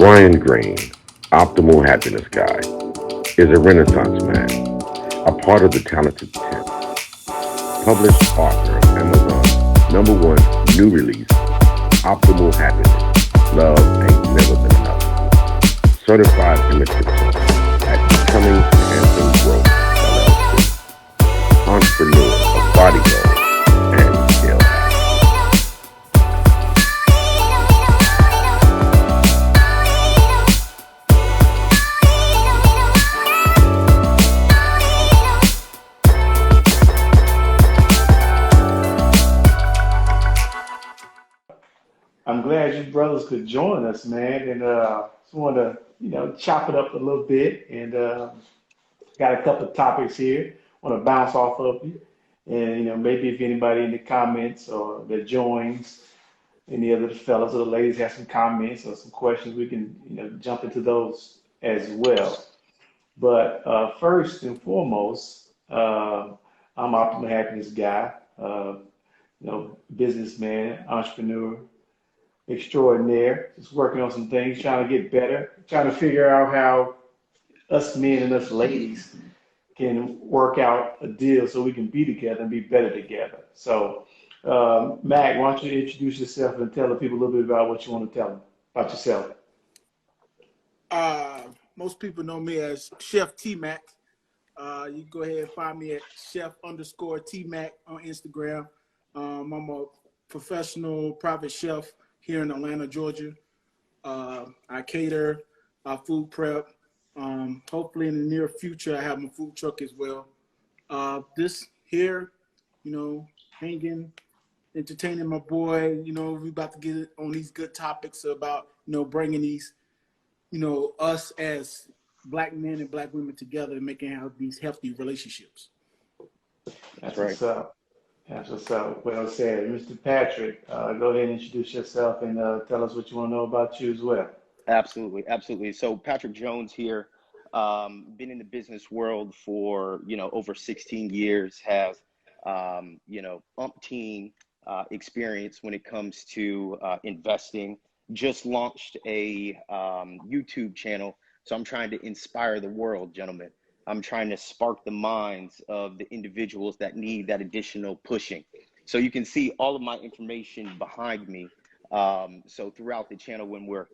Brian Green, Optimal Happiness Guy, is a Renaissance man, a part of the talented 10, published author of Amazon's #1 new release, Optimal Happiness, Love Ain't Never Been Enough, certified image at Becoming Handsome Growth, LLC, entrepreneur of body goals and skill. I'm glad you brothers could join us, man. And just want to, chop it up a little bit. And got a couple of topics here. Want to bounce off of you. And, maybe if anybody in the comments or that joins, any of the fellas or the ladies have some comments or some questions, we can, jump into those as well. But first and foremost, I'm Optimal Happiness Guy, businessman, entrepreneur extraordinaire, just working on some things, trying to get better, trying to figure out how us men and us ladies can work out a deal so we can be together and be better together. So, Mac, why don't you introduce yourself and tell the people a little bit about what you want to tell them about yourself? Most people know me as Chef Tmac. You can go ahead and find me at chef_Tmac on Instagram. I'm a professional private chef here in Atlanta, Georgia. I cater, I food prep. Hopefully in the near future, I have my food truck as well. This here, hanging, entertaining my boy. We about to get on these good topics about, bringing these, us as black men and black women together and making out these healthy relationships. That's right. What's up. That's what's up. Well said. Mr. Patrick, go ahead and introduce yourself and tell us what you want to know about you as well. Absolutely, absolutely. So Patrick Jones here, been in the business world for, over 16 years, have, umpteen experience when it comes to investing. Just launched a YouTube channel. So I'm trying to inspire the world, gentlemen. I'm trying to spark the minds of the individuals that need that additional pushing. So you can see all of my information behind me. So throughout the channel when we're,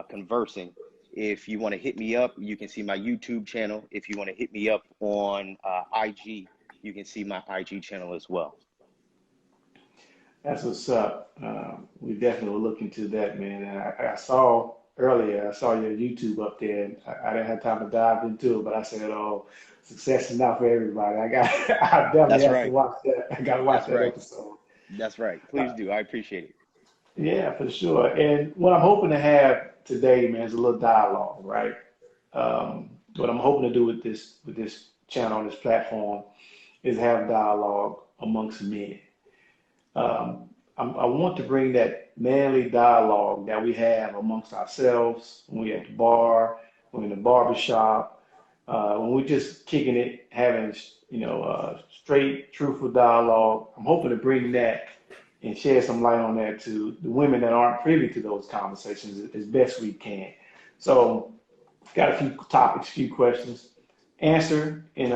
conversing, if you want to hit me up, you can see my YouTube channel. If you want to hit me up on IG, you can see my IG channel as well. That's what's up. We definitely will look into that, man. And I saw earlier, I saw your YouTube up there, and I didn't have time to dive into it, but I said, "Oh, success is not for everybody." I definitely have to watch that. I got to watch that episode. That's right. Please do. I appreciate it. Yeah, for sure. And what I'm hoping to have today, man, is a little dialogue, right? What I'm hoping to do with this channel, this platform, is have dialogue amongst men. I want to bring that manly dialogue that we have amongst ourselves when we're at the bar, when we're in the barbershop, when we're just kicking it, having straight, truthful dialogue. I'm hoping to bring that and shed some light on that to the women that aren't privy to those conversations as best we can. So, got a few topics, few questions. Answer in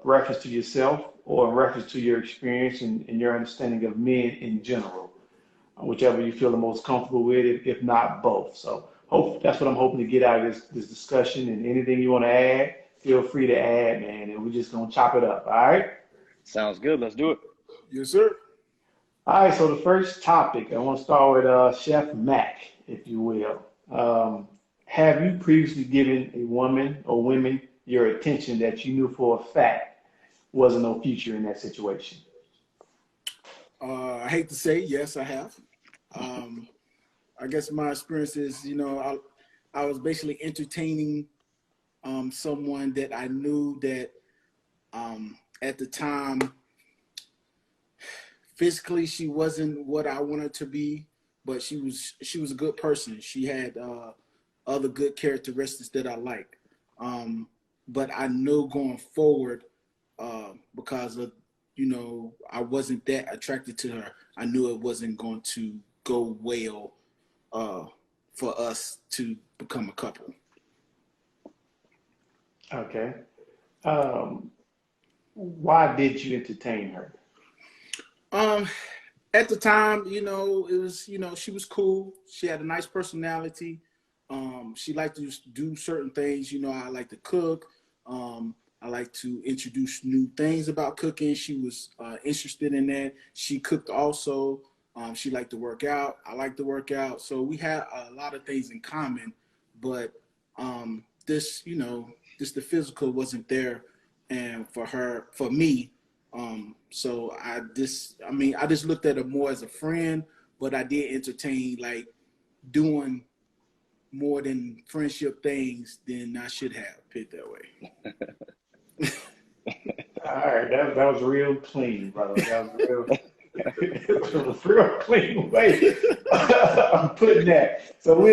reference to yourself or in reference to your experience and your understanding of men in general, whichever you feel the most comfortable with, if not both. So that's what I'm hoping to get out of this discussion. And anything you want to add, feel free to add, man. And we're just going to chop it up, all right? Sounds good. Let's do it. Yes, sir. All right, so the first topic, I want to start with Chef Mac, if you will. Have you previously given a woman or women your attention that you knew for a fact wasn't no future in that situation? I hate to say, yes, I have. I guess my experience is, I was basically entertaining someone that I knew that at the time, physically she wasn't what I wanted to be, but she was a good person. She had other good characteristics that I like. But I know going forward, because of, I wasn't that attracted to her, I knew it wasn't going to go well for us to become a couple. Okay. Why did you entertain her? At the time, it was, she was cool. She had a nice personality. She liked to do certain things. I like to cook. I like to introduce new things about cooking. She was interested in that. She cooked also. She liked to work out. I like to work out. So we had a lot of things in common, but this, the physical wasn't there. And for me, so I just looked at her more as a friend, but I did entertain like doing more than friendship things than I should have, put it that way. All right, that was real clean, brother. That was real. It was a real clean way of putting that. So we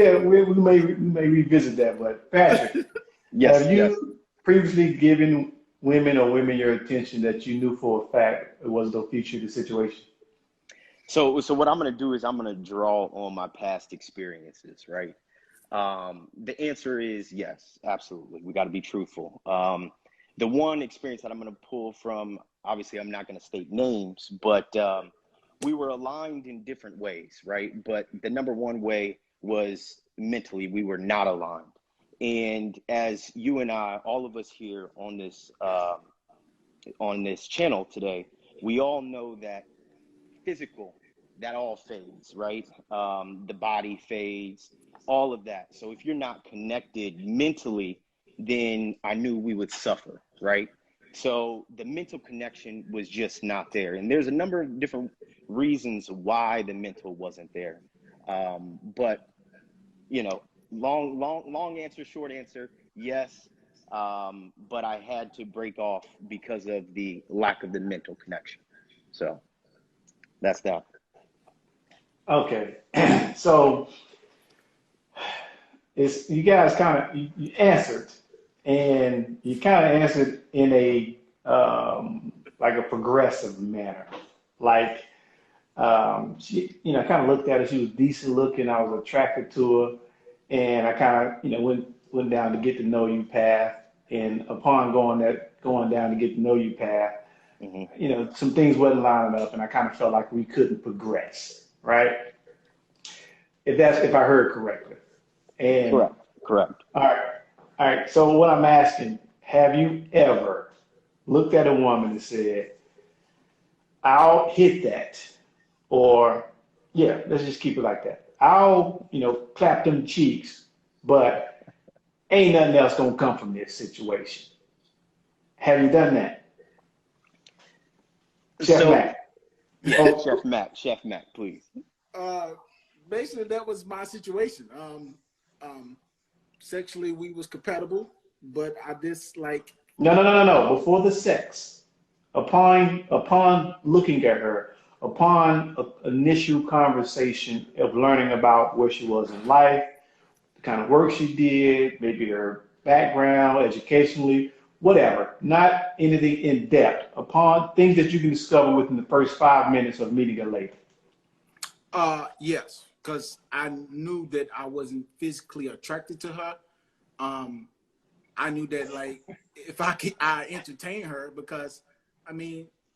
may revisit that. But Patrick, Yes, have you previously given women your attention that you knew for a fact it was the future of the situation? So what I'm going to do is I'm going to draw on my past experiences, right? The answer is yes, absolutely. We got to be truthful. The one experience that I'm going to pull from, obviously I'm not going to state names, but we were aligned in different ways, right? But the number one way was mentally, we were not aligned. And as you and I, all of us here on this channel today, we all know that physical, that all fades, right? The body fades, all of that. So if you're not connected mentally, then I knew we would suffer, right? So the mental connection was just not there. And there's a number of different reasons why the mental wasn't there. But, long answer, short answer, yes. But I had to break off because of the lack of the mental connection. So that's that. Okay, so you guys kind of you answered, and you kind of answered in a like a progressive manner. Like she, kind of looked at her. She was decent looking. I was attracted to her, and I kind of, went down to get to know you path. And upon going down to get to know you path, some things wasn't lining up, and I kind of felt like we couldn't progress, right? If I heard correctly. And Correct. all right. So what I'm asking, have you ever looked at a woman and said, "I'll hit that," or yeah, let's just keep it like that. I'll, clap them cheeks, but ain't nothing else gonna come from this situation. Have you done that? Chef Mac. Yeah, Chef Mac, please. Basically, that was my situation. Sexually, we was compatible, but I just like. No. Before the sex, upon looking at her, upon initial conversation of learning about where she was in life, the kind of work she did, maybe her background, educationally, whatever, not anything in depth, upon things that you can discover within the first 5 minutes of meeting a lady. Yes, because I knew that I wasn't physically attracted to her. I knew that like if I entertain her because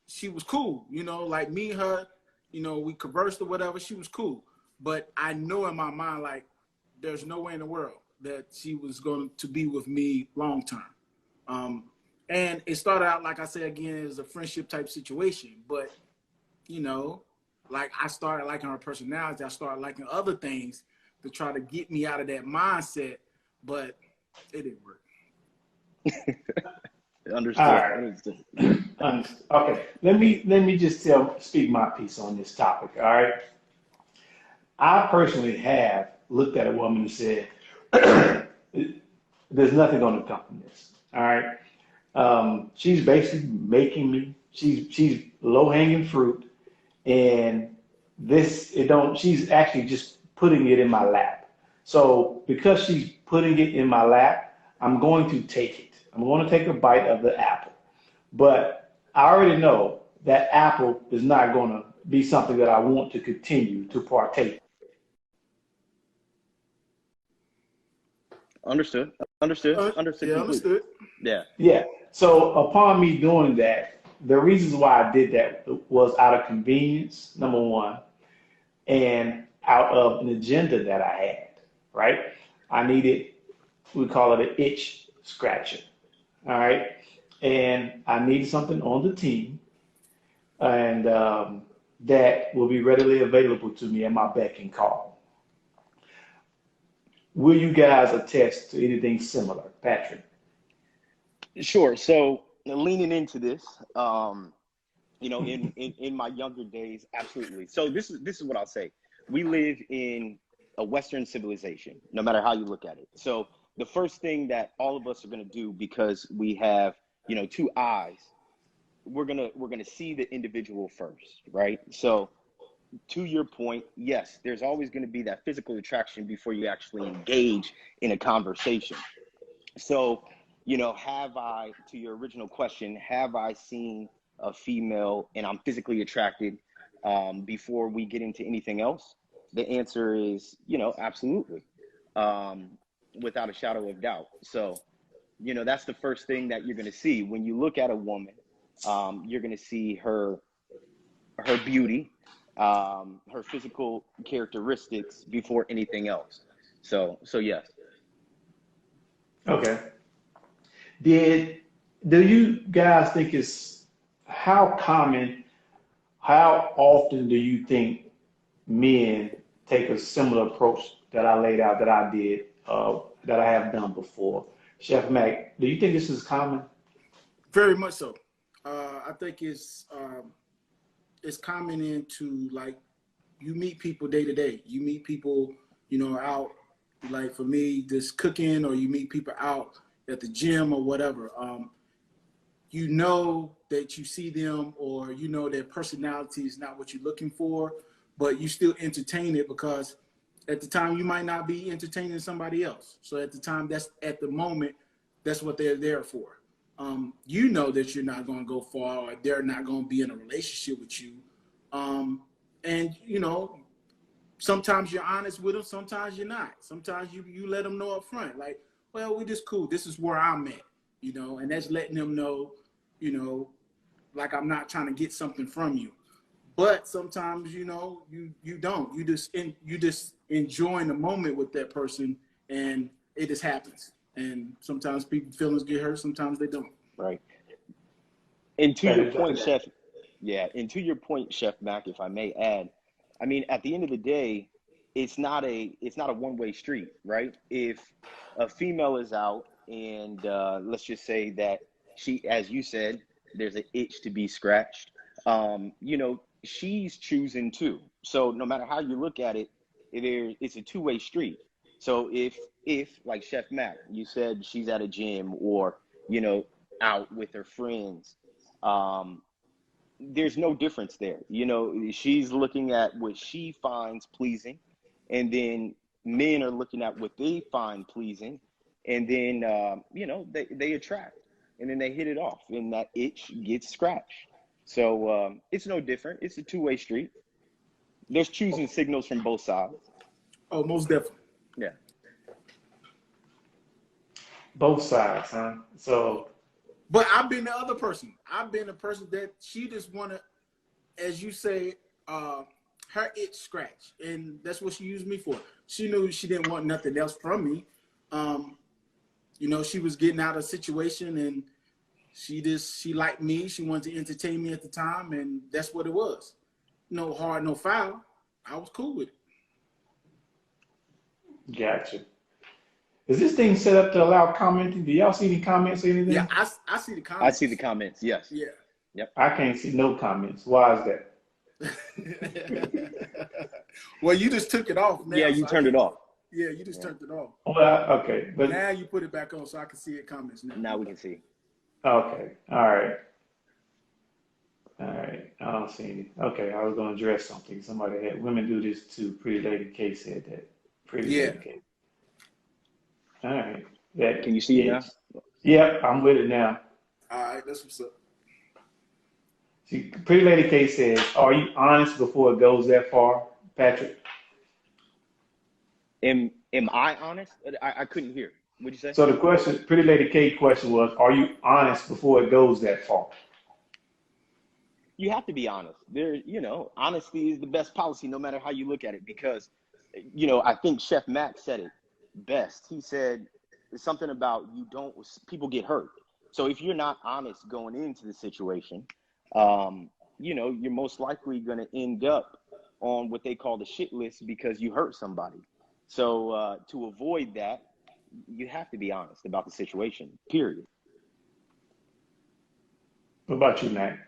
she was cool, like me and her, we conversed or whatever. She was cool, but I know in my mind like there's no way in the world that she was going to be with me long term. And it started out, like I said again, as a friendship type situation, but like I started liking her personality. I started liking other things to try to get me out of that mindset, but it didn't work. Understood. All right. Okay. Let me just speak my piece on this topic. All right. I personally have looked at a woman and said, "There's nothing going to come from this." All right. She's basically making me. She's low hanging fruit. And she's actually just putting it in my lap. So because she's putting it in my lap, I'm going to take it. I'm going to take a bite of the apple. But I already know that apple is not going to be something that I want to continue to partake. Understood. Understood Yeah, completely. understood. Yeah. Yeah. So upon me doing that, the reasons why I did that was out of convenience, number one, and out of an agenda that I had, right? I needed, we call it an itch scratcher, all right? And I needed something on the team and that will be readily available to me at my beck and call. Will you guys attest to anything similar, Patrick? Sure. So leaning into this, in my younger days, absolutely. So this is what I'll say. We live in a Western civilization, no matter how you look at it. So the first thing that all of us are going to do, because we have, two eyes, we're gonna see the individual first, right? So to your point, yes, there's always going to be that physical attraction before you actually engage in a conversation. So, have I, to your original question, have I seen a female and I'm physically attracted before we get into anything else? The answer is, absolutely, um, without a shadow of doubt. So, that's the first thing that you're going to see when you look at a woman. You're going to see her beauty, her physical characteristics before anything else. So yes. Okay. Did do you guys think it's how common, how often do you think men take a similar approach that I laid out that I did, that I have done before? Chef Mac, do you think this is common? Very much so. I think it's common into like you meet people day to day. You meet people, out like for me, just cooking, or you meet people out at the gym or whatever. You know that you see them, or their personality is not what you're looking for, but you still entertain it because at the time you might not be entertaining somebody else. So at the time, that's at the moment, that's what they're there for. You know that you're not going to go far, or they're not going to be in a relationship with you. And sometimes you're honest with them, sometimes you're not. Sometimes you let them know up front, like, well, we just cool. This is where I'm at, and that's letting them know, like I'm not trying to get something from you. But sometimes, you don't. You just enjoying the moment with that person, and it just happens. And sometimes people's feelings get hurt, sometimes they don't. Right. And to That your is point, that. Chef, yeah, and to your point, Chef Mac, if I may add, I mean, at the end of the day, it's not a one-way street, right? If a female is out and let's just say that she, as you said, there's an itch to be scratched, she's choosing too. So no matter how you look at it, it's a two-way street. So if like Chef Mac, you said she's at a gym or, you know, out with her friends, um, there's no difference there. She's looking at what she finds pleasing, and then men are looking at what they find pleasing, and then they attract, and then they hit it off, and that itch gets scratched. So it's no different. It's a two-way street. There's choosing signals from both sides. Oh, most definitely. Yeah. Both sides, huh? So, But I've been the other person. I've been the person that she just wanted, as you say, her itch scratch, and that's what she used me for. She knew she didn't want nothing else from me. She was getting out of a situation, and she liked me. She wanted to entertain me at the time, and that's what it was. No hard, no foul. I was cool with it. gotcha. Is this thing set up to allow commenting? Do y'all see any comments or Yeah, anything? I see the I see the comments. comments. Yes. Yeah. Yep. I can't see no comments. Why is that? Well, you just took it off Yeah, now, you so I turned it can't. off. Yeah, you just Yeah. turned it off. Well, okay, but Now you put it back on, so I can see it comments now. Now we can see. okay, all right, all right. I don't see any. Okay, I was going to address something. Somebody had women do this too. Pretty Lady K said that. Pretty Yeah. Lady K. All right, that Can you see it now? is. Yep, I'm with it now. All right, that's what's up. See, Pretty Lady K says, "Are you honest before it goes that far, Patrick?" Am I honest? I couldn't hear. What'd you say? So the question, Pretty Lady K question was, are you honest before it goes that far? You have to be honest. Honesty is the best policy, no matter how you look at it. Because, I think Chef Mac said it best. He said something about people get hurt. So if you're not honest going into the situation, you're most likely going to end up on what they call the shit list because you hurt somebody. So to avoid that, you have to be honest about the situation, period. What about you, Mac?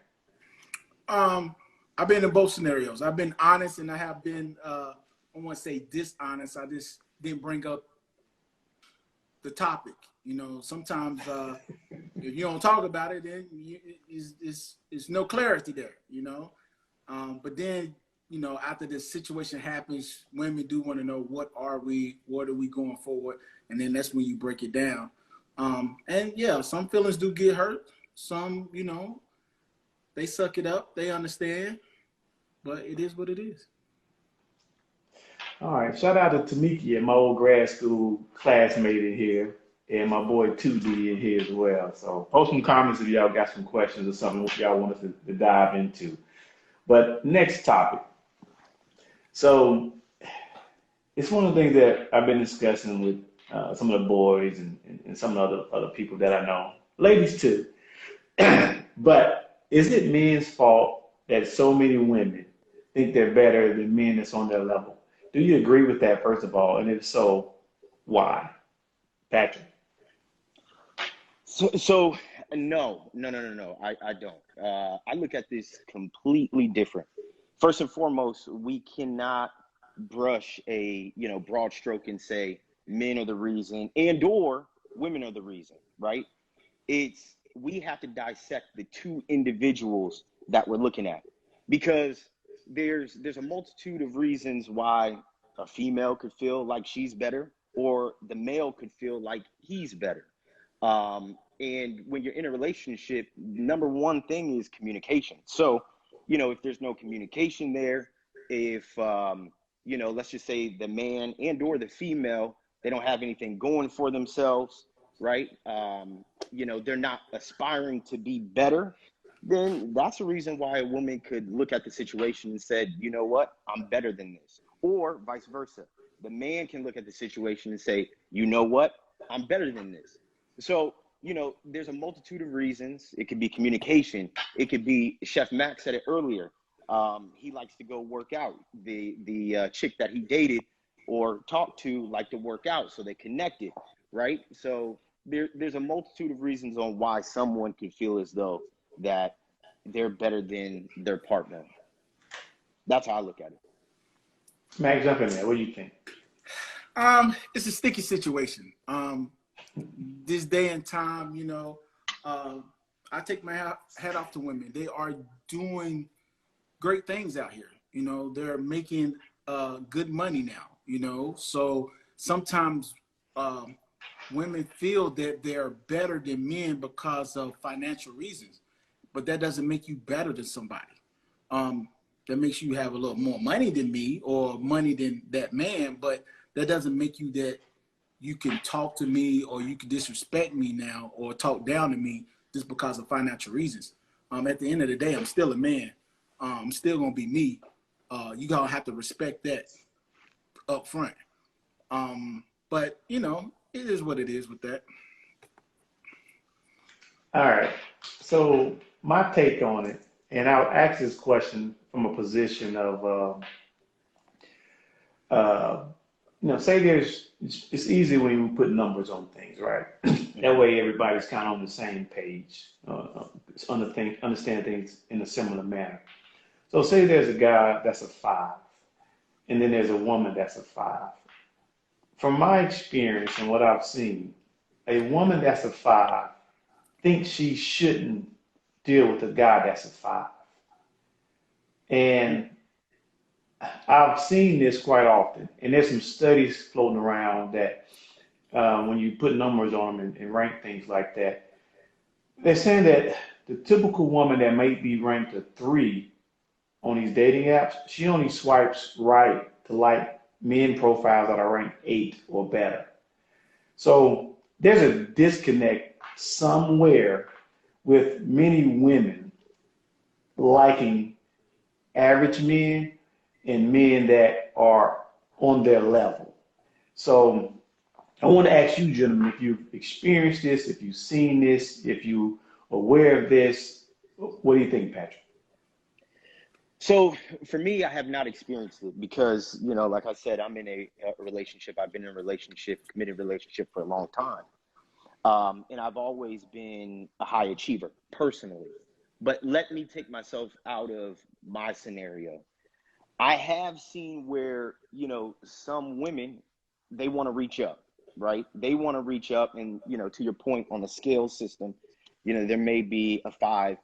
I've been in both scenarios. I've been honest, and I have been, I want to say dishonest. I just didn't bring up the topic. Sometimes if you don't talk about it, then it's no clarity there, But then, after this situation happens, women do want to know what are we going forward, and then that's when you break it down. And yeah, some feelings do get hurt. Some, they suck it up. They understand, but it is what it is. All right. Shout out to Tamiki, my old grad school classmate in here, and my boy 2D in here as well. So post some comments if y'all got some questions or something y'all want us to dive into. But next topic. So it's one of the things that I've been discussing with some of the boys and some of the other people that I know, ladies too. But is it men's fault that so many women think they're better than men that's on their level? Do you agree with that, first of all? And if so, why? Patrick. So no, I don't. I look at this completely different. First and foremost, we cannot brush a broad stroke and say men are the reason and or women are the reason, right? We have to dissect the two individuals that we're looking at, because there's a multitude of reasons why a female could feel like she's better or the male could feel like he's better. And when you're in a relationship, number one thing is communication. So, if there's no communication there, if, let's just say the man and or the female, they don't have anything going for themselves, right? They're not aspiring to be better, then that's a reason why a woman could look at the situation and said, you know what, I'm better than this. Or vice versa. The man can look at the situation and say, you know what, I'm better than this. So, there's a multitude of reasons. It could be communication. It could be, Chef Mac said it earlier. He likes to go work out. The chick that he dated or talked to liked to work out, so they connected, right? So there's a multitude of reasons on why someone can feel as though that they're better than their partner. That's how I look at it. Mac, jump in there. What do you think? It's a sticky situation. This day and time, I take my hat off to women. They are doing great things out here. They're making good money now, so sometimes women feel that they're better than men because of financial reasons, but that doesn't make you better than somebody. That makes you have a little more money than me or money than that man, but that doesn't make you that you can talk to me or you can disrespect me now or talk down to me just because of financial reasons. At the end of the day, I'm still a man. I'm still gonna be me. You gotta have to respect that up front. But it is what it is with that. All right. So my take on it, and I'll ask this question from a position of, say it's easy when you put numbers on things, right? That way everybody's kind of on the same page, understand things in a similar manner. So say there's a guy that's a 5, and then there's a woman that's a 5. From my experience and what I've seen, a woman that's a 5 thinks she shouldn't deal with a guy that's a 5. And I've seen this quite often, and there's some studies floating around that when you put numbers on them and rank things like that, they're saying that the typical woman that might be ranked a 3 on these dating apps, she only swipes right to like men profiles that are ranked 8 or better. So there's a disconnect somewhere with many women liking average men and men that are on their level. So I want to ask you, gentlemen, if you've experienced this, if you've seen this, if you're aware of this. What do you think, Patrick? So for me, I have not experienced it because, you know, like I said, I'm in a relationship. I've been in a relationship, committed relationship for a long time. And I've always been a high achiever personally. But let me take myself out of my scenario. I have seen where, you know, some women, they want to reach up, right? They want to reach up and, you know, to your point on the scale system, you know, there may be a 5.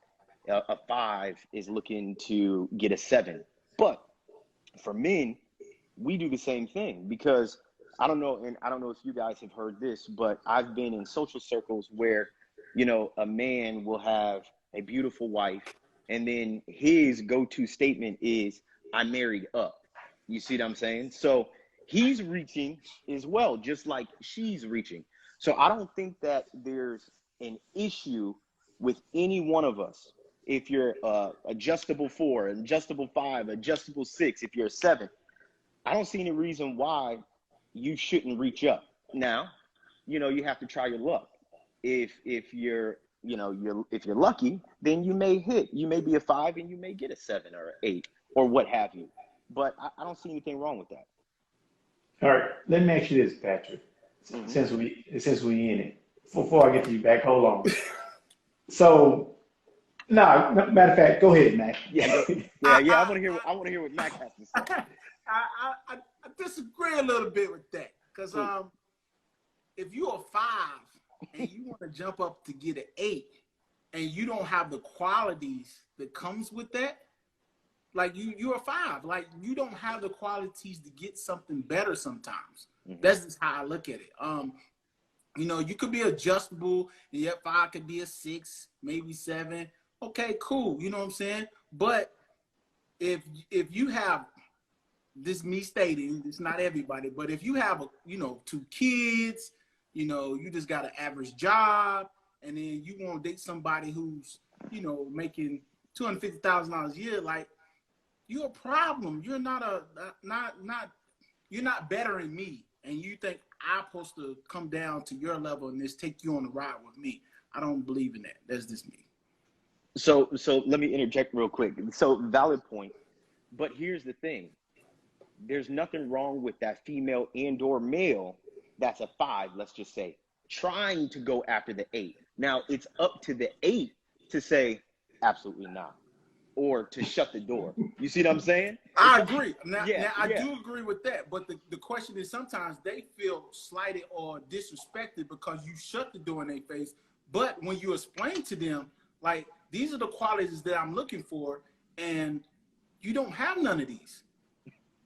A 5 is looking to get a 7. But for men, we do the same thing because I don't know, and I don't know if you guys have heard this, but I've been in social circles where, you know, a man will have a beautiful wife and then his go-to statement is, I married up. You see what I'm saying? So he's reaching as well, just like she's reaching. So I don't think that there's an issue with any one of us. If you're adjustable 4, adjustable 5, adjustable 6, if you're a 7, I don't see any reason why you shouldn't reach up. Now, you know, you have to try your luck. If you're, you know, if you're lucky, then you may be a 5 and you may get a 7 or an 8 or what have you. But I don't see anything wrong with that. All right, let me ask you this, Patrick. Mm-hmm. Since we in it, before I get to you back, hold on. So, no, matter of fact, go ahead, Mac. Yeah. I want to hear what Mac has to say. I disagree a little bit with that because if you're a 5 and you want to jump up to get an 8 and you don't have the qualities that comes with that, like you're a 5, like you don't have the qualities to get something better sometimes. Mm-hmm. That's just how I look at it. You know, you could be adjustable and your 5 could be a 6, maybe 7. Okay, cool. You know what I'm saying? But if you have, this me stating, it's not everybody, but if you have, 2 kids, you know, you just got an average job, and then you want to date somebody who's, you know, making $250,000 a year, like, you're a problem. You're you're not better than me, and you think I'm supposed to come down to your level and just take you on the ride with me. I don't believe in that. That's just me. So let me interject real quick. So valid point, but here's the thing. There's nothing wrong with that female and or male that's a 5, let's just say, trying to go after the 8. Now it's up to the 8 to say, absolutely not, or to shut the door. You see what I'm saying? I agree. Now I do agree with that, but the question is sometimes they feel slighted or disrespected because you shut the door in their face. But when you explain to them, like, these are the qualities that I'm looking for, and you don't have none of these.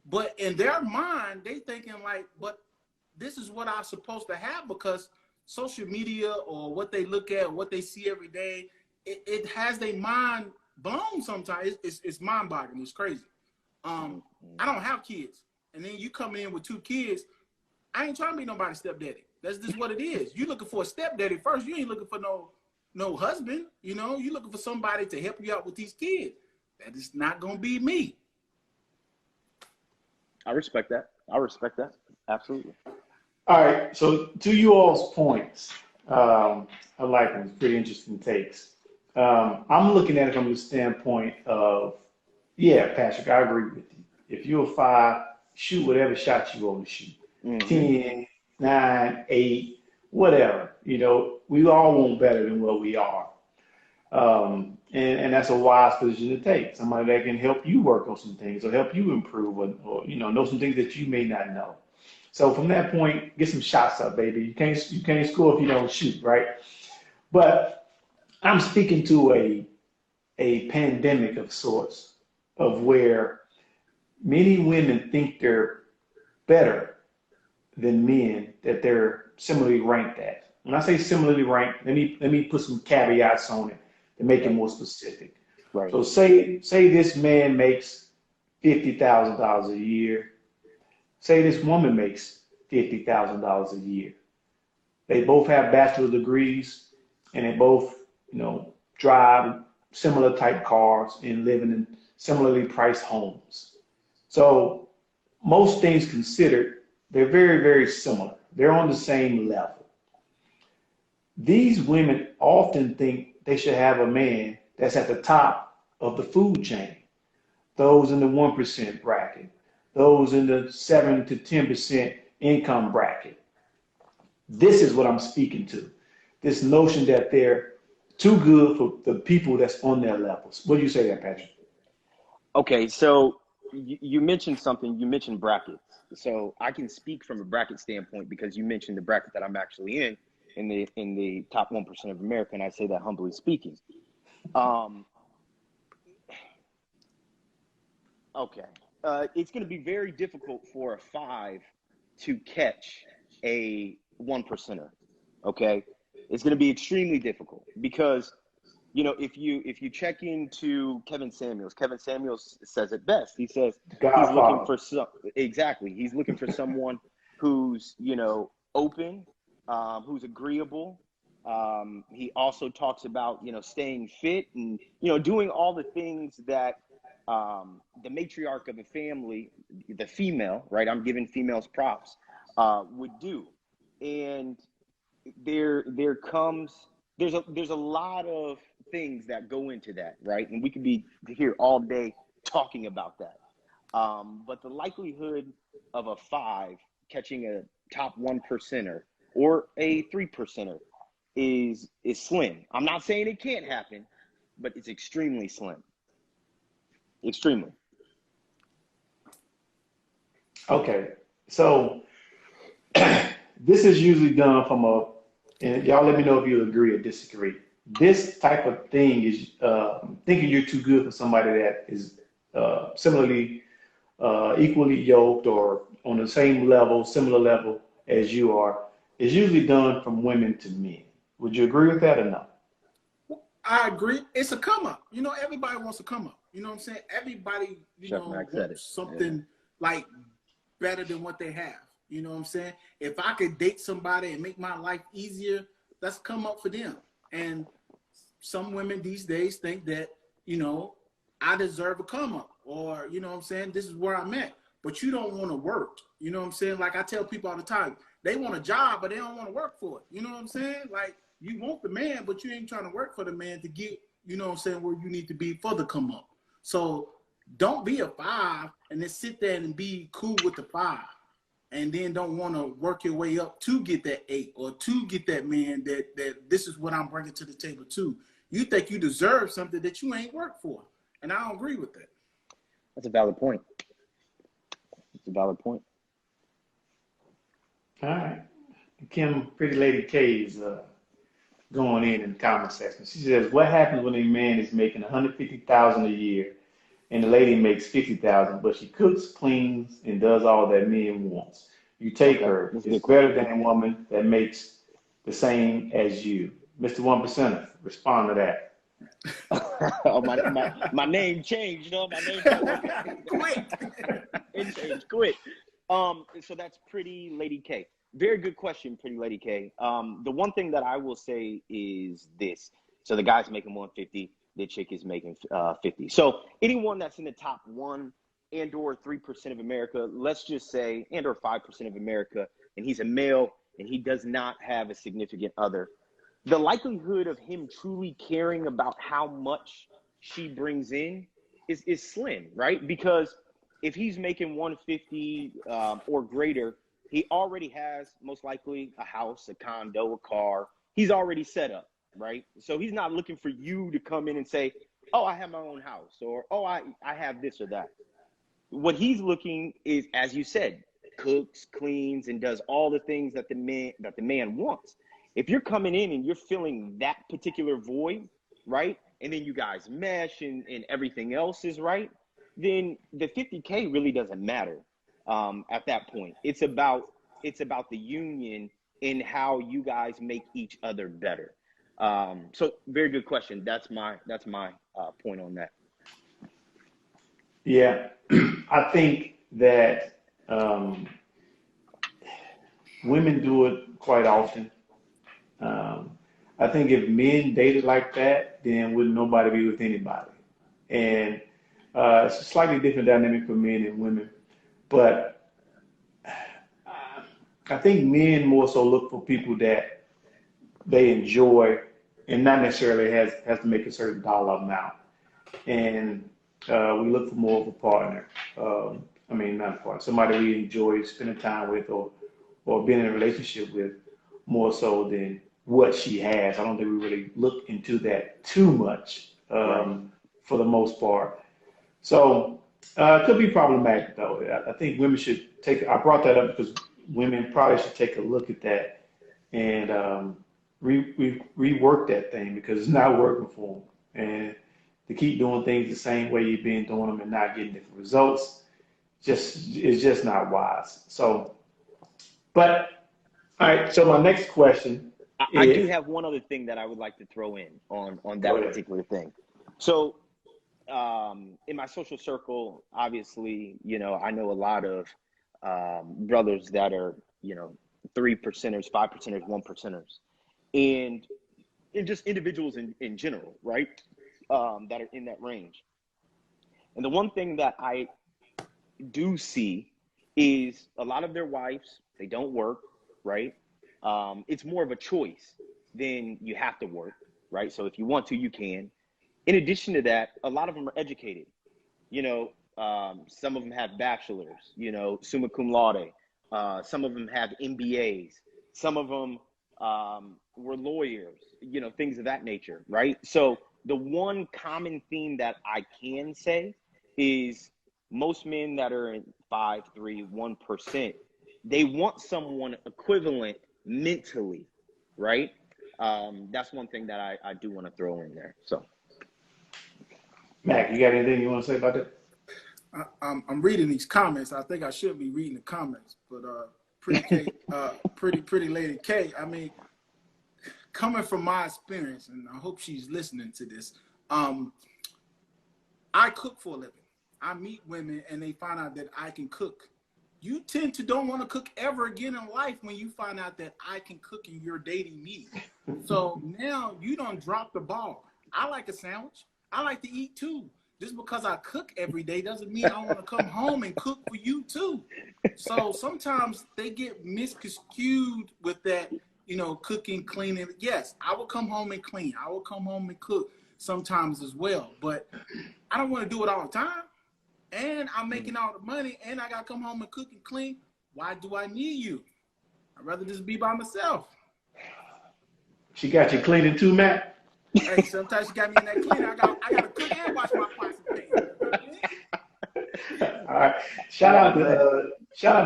But in their mind, they thinking like, but this is what I'm supposed to have because social media or what they look at, what they see every day, it has their mind blown sometimes. It's mind-boggling. It's crazy. I don't have kids. And then you come in with 2 kids. I ain't trying to be nobody's stepdaddy. That's just what it is. You looking for a stepdaddy first. You ain't looking for no husband. You know, you looking for somebody to help you out with these kids. That is not going to be me. I respect that. Absolutely. All right. So to you all's points, I like them. It's pretty interesting takes. I'm looking at it from the standpoint of, yeah, Patrick, I agree with you. If you're a 5, shoot whatever shot you want to shoot. Mm-hmm. 10, 9, 8, whatever. You know, we all want better than what we are. And that's a wise position to take. Somebody that can help you work on some things or help you improve or know some things that you may not know. So from that point, get some shots up, baby. You can't score if you don't shoot, right? But I'm speaking to a pandemic of sorts of where many women think they're better than men that they're similarly ranked at. When I say similarly ranked, let me put some caveats on it to make it more specific. Right. So say this man makes $50,000 a year. Say this woman makes $50,000 a year. They both have bachelor degrees, and they both, drive similar type cars and live in similarly priced homes. So most things considered, they're very, very similar. They're on the same level. These women often think they should have a man that's at the top of the food chain, those in the 1% bracket, those in the 7 to 10% income bracket. This is what I'm speaking to. This notion that they're too good for the people that's on their levels. What do you say there, Patrick? Okay, so you mentioned something. You mentioned brackets. So I can speak from a bracket standpoint because you mentioned the bracket that I'm actually in the top 1% of America, and I say that humbly speaking. Okay, it's going to be very difficult for a 5 to catch a 1%er. Okay, it's going to be extremely difficult because if you check into Kevin Samuels says it best. He says he's looking for he's looking for someone who's open, who's agreeable. He also talks about staying fit and doing all the things that the matriarch of a family, the female, right? I'm giving females props, would do. And there's a lot of things that go into that, right? And we could be here all day talking about that. But the likelihood of a 5 catching a top 1%er or a 3%er is slim. I'm not saying it can't happen, but it's extremely slim. Extremely. Okay, so this is usually done from and y'all let me know if you agree or disagree. This type of thing is thinking you're too good for somebody that is similarly, equally yoked or on the same level, similar level as you are, is usually done from women to men. Would you agree with that or no? I agree. It's a come up. Everybody wants to come up. You know what I'm saying? Everybody, wants something like better than what they have. You know what I'm saying? If I could date somebody and make my life easier, that's come up for them. And some women these days think that, I deserve a come up or, you know what I'm saying? This is where I'm at. But you don't want to work. You know what I'm saying? Like I tell people all the time, they want a job, but they don't want to work for it. You know what I'm saying? Like you want the man, but you ain't trying to work for the man to get, you know what I'm saying, where you need to be for the come up. So don't be a 5 and then sit there and be cool with the 5. And then don't want to work your way up to get that 8 or to get that man that this is what I'm bringing to the table too. You think you deserve something that you ain't worked for. And I don't agree with that. That's a valid point. It's a valid point. All right. Kim, Pretty Lady K is going in the comment section. She says, what happens when a man is making $150,000 a year and the lady makes $50,000, but she cooks, cleans, and does all that men wants? You take her. It's better than a woman that makes the same as you. Mr. 1%, respond to that. Oh, my name changed. My name changed. Quick. It changed quick. So that's Pretty Lady K. Very good question, Pretty Lady K. The one thing that I will say is this. So the guy's making 150. The chick is making 50. So anyone that's in the top 1 and or 3% of America, let's just say, and or 5% of America, and he's a male and he does not have a significant other, the likelihood of him truly caring about how much she brings in is slim, right? Because if he's making 150 or greater, he already has most likely a house, a condo, a car. He's already set up, right? So he's not looking for you to come in and say, oh, I have my own house, or oh, I have this or that. What he's looking is, as you said, cooks, cleans, and does all the things that the man wants. If you're coming in and you're filling that particular void, right, and then you guys mesh and everything else is right, then the 50K really doesn't matter at that point. It's about the union in how you guys make each other better. So very good question. That's my point on that. Yeah, I think that women do it quite often. I think if men dated like that, then wouldn't nobody be with anybody. And it's a slightly different dynamic for men and women. But I think men more so look for people that they enjoy and not necessarily has to make a certain dollar amount. And we look for more of a partner. I mean, not a partner, somebody we enjoy spending time with or being in a relationship with more so than what she has. I don't think we really look into that too much Right. for the most part. So it could be problematic though. I think women should take. I brought that up because women probably should take a look at that and rework that thing because it's not working for them. And to keep doing things the same way you've been doing them and not getting different results, it's just not wise. So, but all right. So my next question I do is, have one other thing that I would like to throw in on go that ahead. particular thing. So in my social circle, obviously, I know a lot of brothers that are, 3%ers, 5%ers, 1%ers, and just individuals in general, right? That are in that range. And the one thing that I do see is a lot of their wives, they don't work, right? It's more of a choice than you have to work, right? So if you want to, you can. In addition to that, a lot of them are educated. Some of them have bachelors, summa cum laude. Some of them have MBAs. Some of them were lawyers, things of that nature, right? So the one common theme that I can say is most men that are in 5, 3, 1%, they want someone equivalent mentally, right? That's one thing that I do want to throw in there. So, Mac, you got anything you want to say about that? I'm reading these comments. I think I should be reading the comments, but pretty K, pretty lady K. I mean, coming from my experience, and I hope she's listening to this. I cook for a living. I meet women, and they find out that I can cook. You tend to don't want to cook ever again in life when you find out that I can cook and you're dating me. So now you don't drop the ball. I like a sandwich. I like to eat too. Just because I cook every day doesn't mean I want to come home and cook for you too. So sometimes they get misconstrued with that, cooking, cleaning. Yes, I will come home and clean. I will come home and cook sometimes as well. But I don't want to do it all the time. And I'm making all the money and I got to come home and cook and clean. Why do I need you? I'd rather just be by myself. She got you cleaning too, Mac? Hey, sometimes she got me in that cleaner. I got to cook and wash my pots and pans. All right. Shout out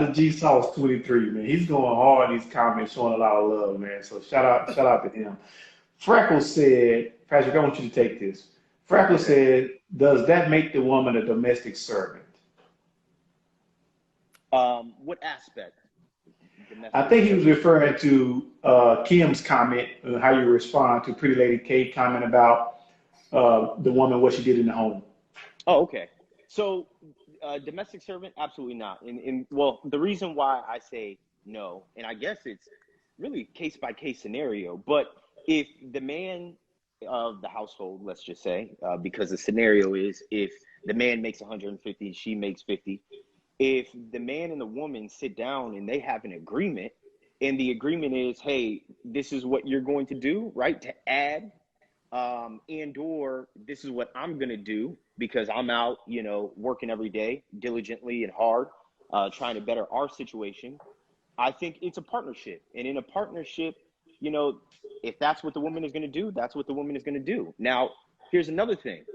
to G Sauce 23, man. He's going hard in these comments, showing a lot of love, man. So shout out to him. Freckles said, Patrick, I want you to take this. Freckles said, does that make the woman a domestic servant? what aspect? I think he was referring to Kim's comment, how you respond to Pretty Lady Kate comment about the woman, what she did in the home. Oh, okay. So, domestic servant, absolutely not. And well, the reason why I say no, and I guess it's really case by case scenario, but if the man of the household, let's just say, because the scenario is if the man makes 150, she makes 50. If the man and the woman sit down and they have an agreement, and the agreement is, hey, this is what you're going to do, right? To add, and or this is what I'm going to do because I'm out, working every day diligently and hard, trying to better our situation. I think it's a partnership. And in a partnership, if that's what the woman is going to do, that's what the woman is going to do. Now, here's another thing.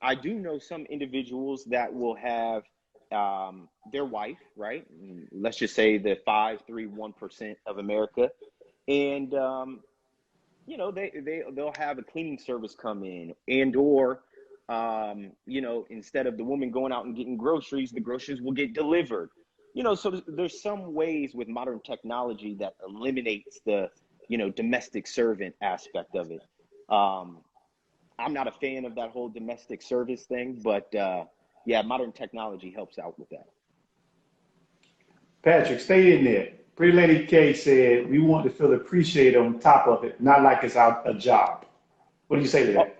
I do know some individuals that will have their wife, right? Let's just say the 5, 3, 1% of America. And, they'll have a cleaning service come in and or, instead of the woman going out and getting groceries, the groceries will get delivered. So there's some ways with modern technology that eliminates the, domestic servant aspect of it. I'm not a fan of that whole domestic service thing, but yeah, modern technology helps out with that. Patrick, stay in there. Pretty Lady K said, we want to feel appreciated on top of it, not like it's a job. What do you say to Oh, that?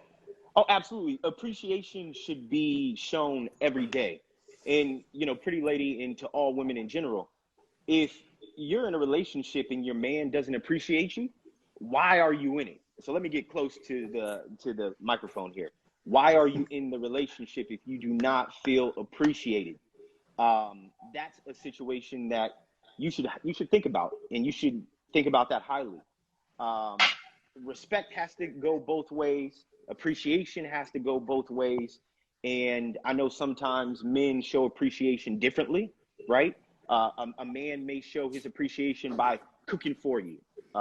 oh, absolutely. Appreciation should be shown every day. And, you know, Pretty Lady, and to all women in general, if you're in a relationship and your man doesn't appreciate you, why are you in it? So let me get close to the microphone here. Why are you in the relationship if you do not feel appreciated? That's a situation that you should think about, and you should think about that highly. Um, Respect has to go both ways. Appreciation has to go both ways. And I know sometimes men show appreciation differently, right? A man may show his appreciation by cooking for you.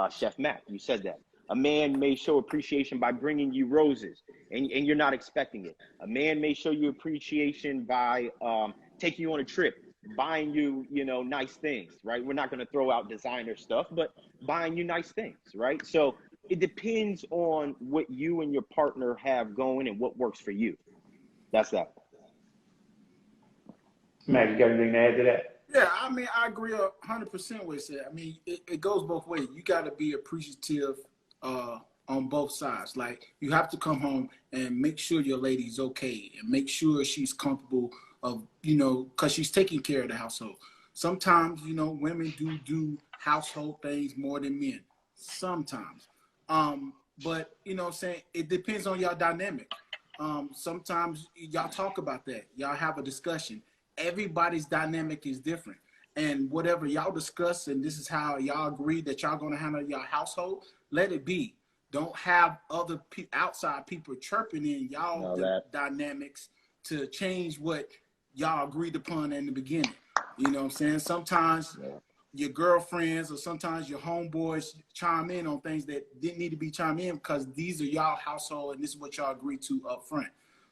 Chef Mac, you said that. A man may show appreciation by bringing you roses, and you're not expecting it. A man may show you appreciation by taking you on a trip, buying you, you know, nice things, right? We're not going to throw out designer stuff, but buying you nice things, right? So it depends on what you and your partner have going and what works for you. That's that. Mac, you got anything to add to that? Yeah, I mean, I agree 100% with it. I mean, it goes both ways. You got to be appreciative on both sides. Like, you have to come home and make sure your lady's okay and make sure she's comfortable of, you know, because she's taking care of the household. Sometimes, you know, women do household things more than men. Sometimes. But, you know what I'm saying, it depends on your dynamic. Sometimes y'all talk about that. Y'all have a discussion. Everybody's dynamic is different. And whatever y'all discuss, and this is how y'all agree that y'all going to handle your household, let it be. Don't have other outside people chirping in y'all dynamics to change what y'all agreed upon in the beginning. You know what I'm saying? Sometimes your girlfriends or sometimes your homeboys chime in on things that didn't need to be chimed in because these are y'all household and this is what y'all agreed to up front.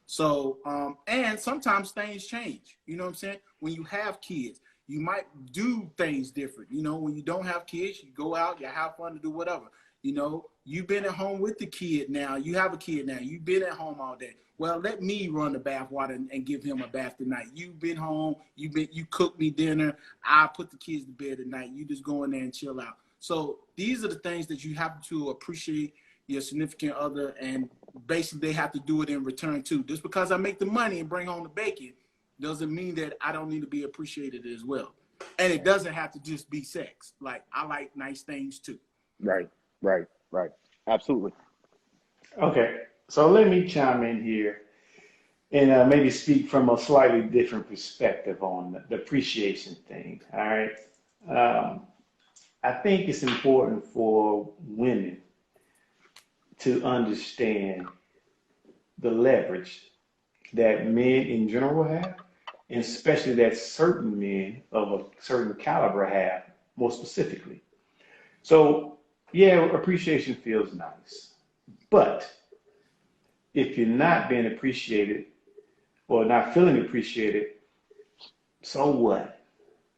So, and sometimes things change. You know what I'm saying? When you have kids, you might do things different. You know, when you don't have kids, you go out, you have fun to do whatever. You know, you've been at home with the kid now. You have a kid now. You've been at home all day. Well, let me run the bath water and give him a bath tonight. You've been home. You cooked me dinner. I put the kids to bed at night. You just go in there and chill out. So these are the things that you have to appreciate your significant other, and basically they have to do it in return too. Just because I make the money and bring home the bacon doesn't mean that I don't need to be appreciated as well. And it doesn't have to just be sex. Like, I like nice things too. Right. Absolutely. Okay, so let me chime in here and maybe speak from a slightly different perspective on the appreciation thing. All right. I think it's important for women to understand the leverage that men in general have, and especially that certain men of a certain caliber have, more specifically. So, yeah, appreciation feels nice. But if you're not being appreciated or not feeling appreciated, so what?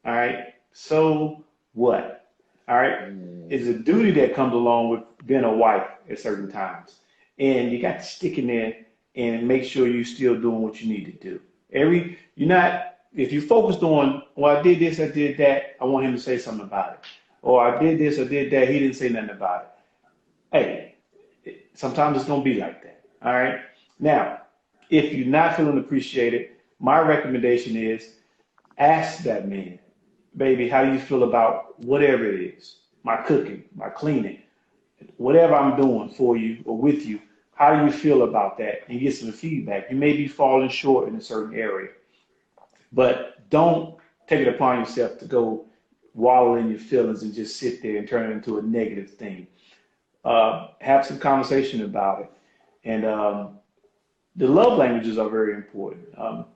All right. So what? All right. It's a duty that comes along with being a wife at certain times. And you got to stick in there and make sure you're still doing what you need to do. If you focused on, well, I did this, I did that, I want him to say something about it. Or I did this, I did that, he didn't say nothing about it. Hey, sometimes it's going to be like that. All right. Now, if you're not feeling appreciated, my recommendation is ask that man, baby, how do you feel about whatever it is? My cooking, my cleaning, whatever I'm doing for you or with you, how do you feel about that? And get some feedback. You may be falling short in a certain area, but don't take it upon yourself to go wallow in your feelings and just sit there and turn it into a negative thing. Have some conversation about it. And the love languages are very important.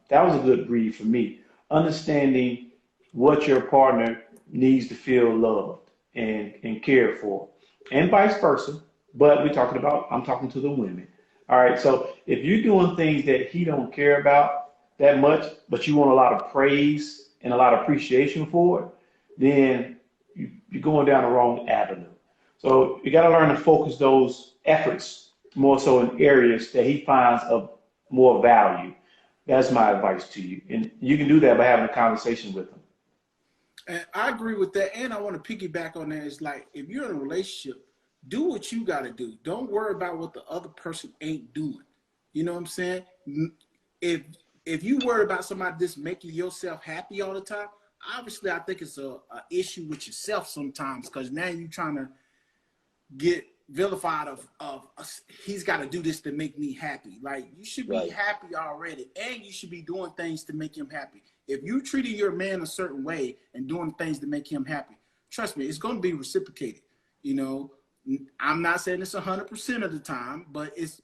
That was a good read for me. Understanding what your partner needs to feel loved and cared for, and vice versa. But I'm talking to the women. All right. So if you're doing things that he don't care about that much, but you want a lot of praise and a lot of appreciation for it, then you're going down the wrong avenue. So you got to learn to focus those efforts more so in areas that he finds of more value. That's my advice to you. And you can do that by having a conversation with him. And I agree with that. And I want to piggyback on that. It's like, if you're in a relationship, do what you got to do. Don't worry about what the other person ain't doing. You know what I'm saying? If if you worry about somebody just making yourself happy all the time, obviously I think it's a issue with yourself sometimes, because now you're trying to get vilified of he's got to do this to make me happy. Like, you should be happy already, and you should be doing things to make him happy. If you treating your man a certain way and doing things to make him happy, trust me, it's going to be reciprocated. You know, I'm not saying it's 100% of the time, but it's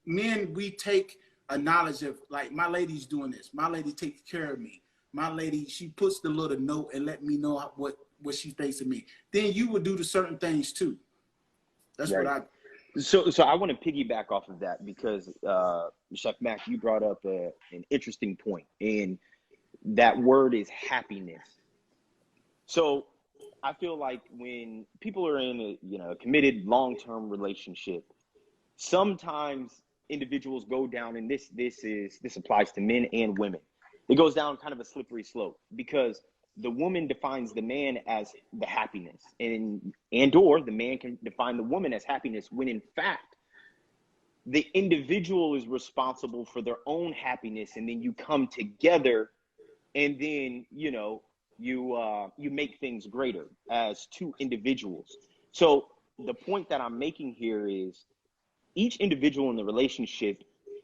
men, we take a knowledge of, like, my lady's doing this. My lady takes care of me. My lady, she puts the little note and let me know what she thinks of me. Then you would do the certain things too. That's what I. So I want to piggyback off of that, because Chef Mac, you brought up an interesting point, and that word is happiness. So I feel like when people are in a committed long-term relationship, sometimes individuals go down, and this applies to men and women. It goes down kind of a slippery slope, because the woman defines the man as the happiness, and or the man can define the woman as happiness, when in fact the individual is responsible for their own happiness, and then you come together, and then you make things greater as two individuals. So the point that I'm making here is, each individual in the relationship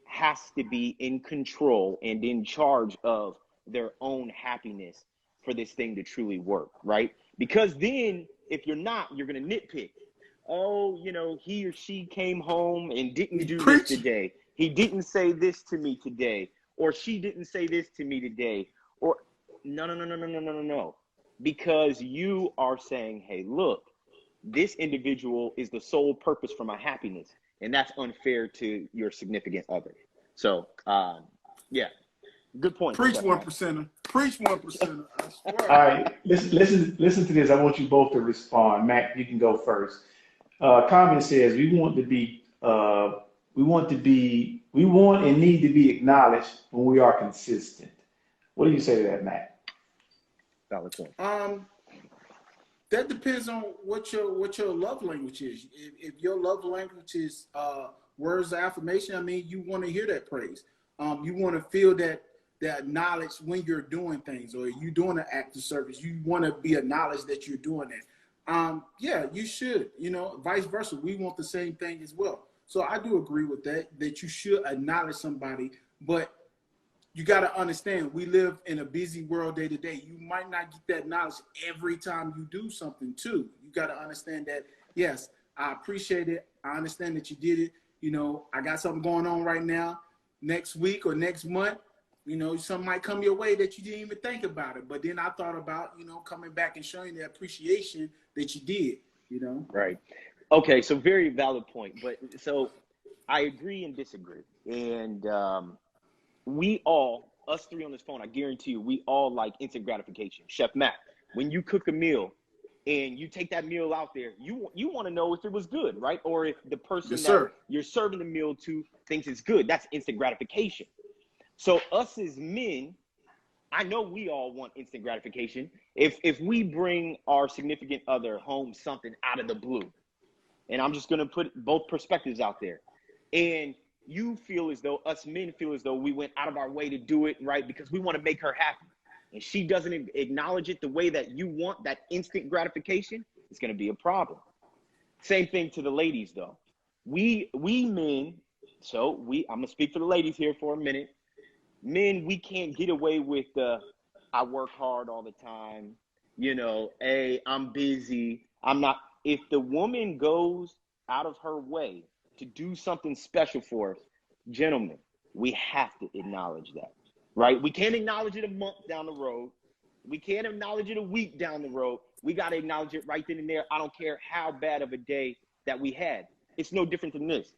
has to be in control and in charge of their own happiness for this thing to truly work, right? Because then if you're not, you're going to nitpick. Oh, he or she came home and didn't do this today. He didn't say this to me today, or she didn't say this to me today, or no. Because you are saying, hey, look, this individual is the sole purpose for my happiness, and that's unfair to your significant other. So, yeah, good point. Preach 1%. Preach 1%. I swear. All right, listen to this. I want you both to respond. Mac, you can go first. Comment says, we want and need to be acknowledged when we are consistent. What do you say to that, Mac? Valid point. That depends on what your love language is. If your love language is words of affirmation, I mean, you want to hear that praise. You want to feel that knowledge when you're doing things, or you're doing an act of service. You want to be acknowledged that you're doing that. Yeah, you should. Vice versa. We want the same thing as well. So I do agree with that you should acknowledge somebody, but you got to understand, we live in a busy world day to day. You might not get that knowledge every time you do something too. You got to understand that, yes, I appreciate it. I understand that you did it. I got something going on right now. Next week or next month, something might come your way that you didn't even think about it. But then I thought about, coming back and showing the appreciation that you did, Right. Okay. So very valid point. But so I agree and disagree. And, we all, us three on this phone, I guarantee you, we all like instant gratification. Chef Mac, when you cook a meal and you take that meal out there, you want to know if it was good, right? Or if the person that you're serving the meal to thinks it's good. That's instant gratification. So us as men, I know we all want instant gratification. If we bring our significant other home something out of the blue, and I'm just going to put both perspectives out there, and you feel as though, us men feel as though we went out of our way to do it, right? Because we want to make her happy. And she doesn't acknowledge it the way that you want, that instant gratification, it's going to be a problem. Same thing to the ladies, though. We men, I'm going to speak for the ladies here for a minute. Men, we can't get away with I work hard all the time. Hey, I'm busy. I'm not. If the woman goes out of her way to do something special for us, gentlemen, we have to acknowledge that, right? We can't acknowledge it a month down the road. We can't acknowledge it a week down the road. We got to acknowledge it right then and there. I don't care how bad of a day that we had. It's no different than this.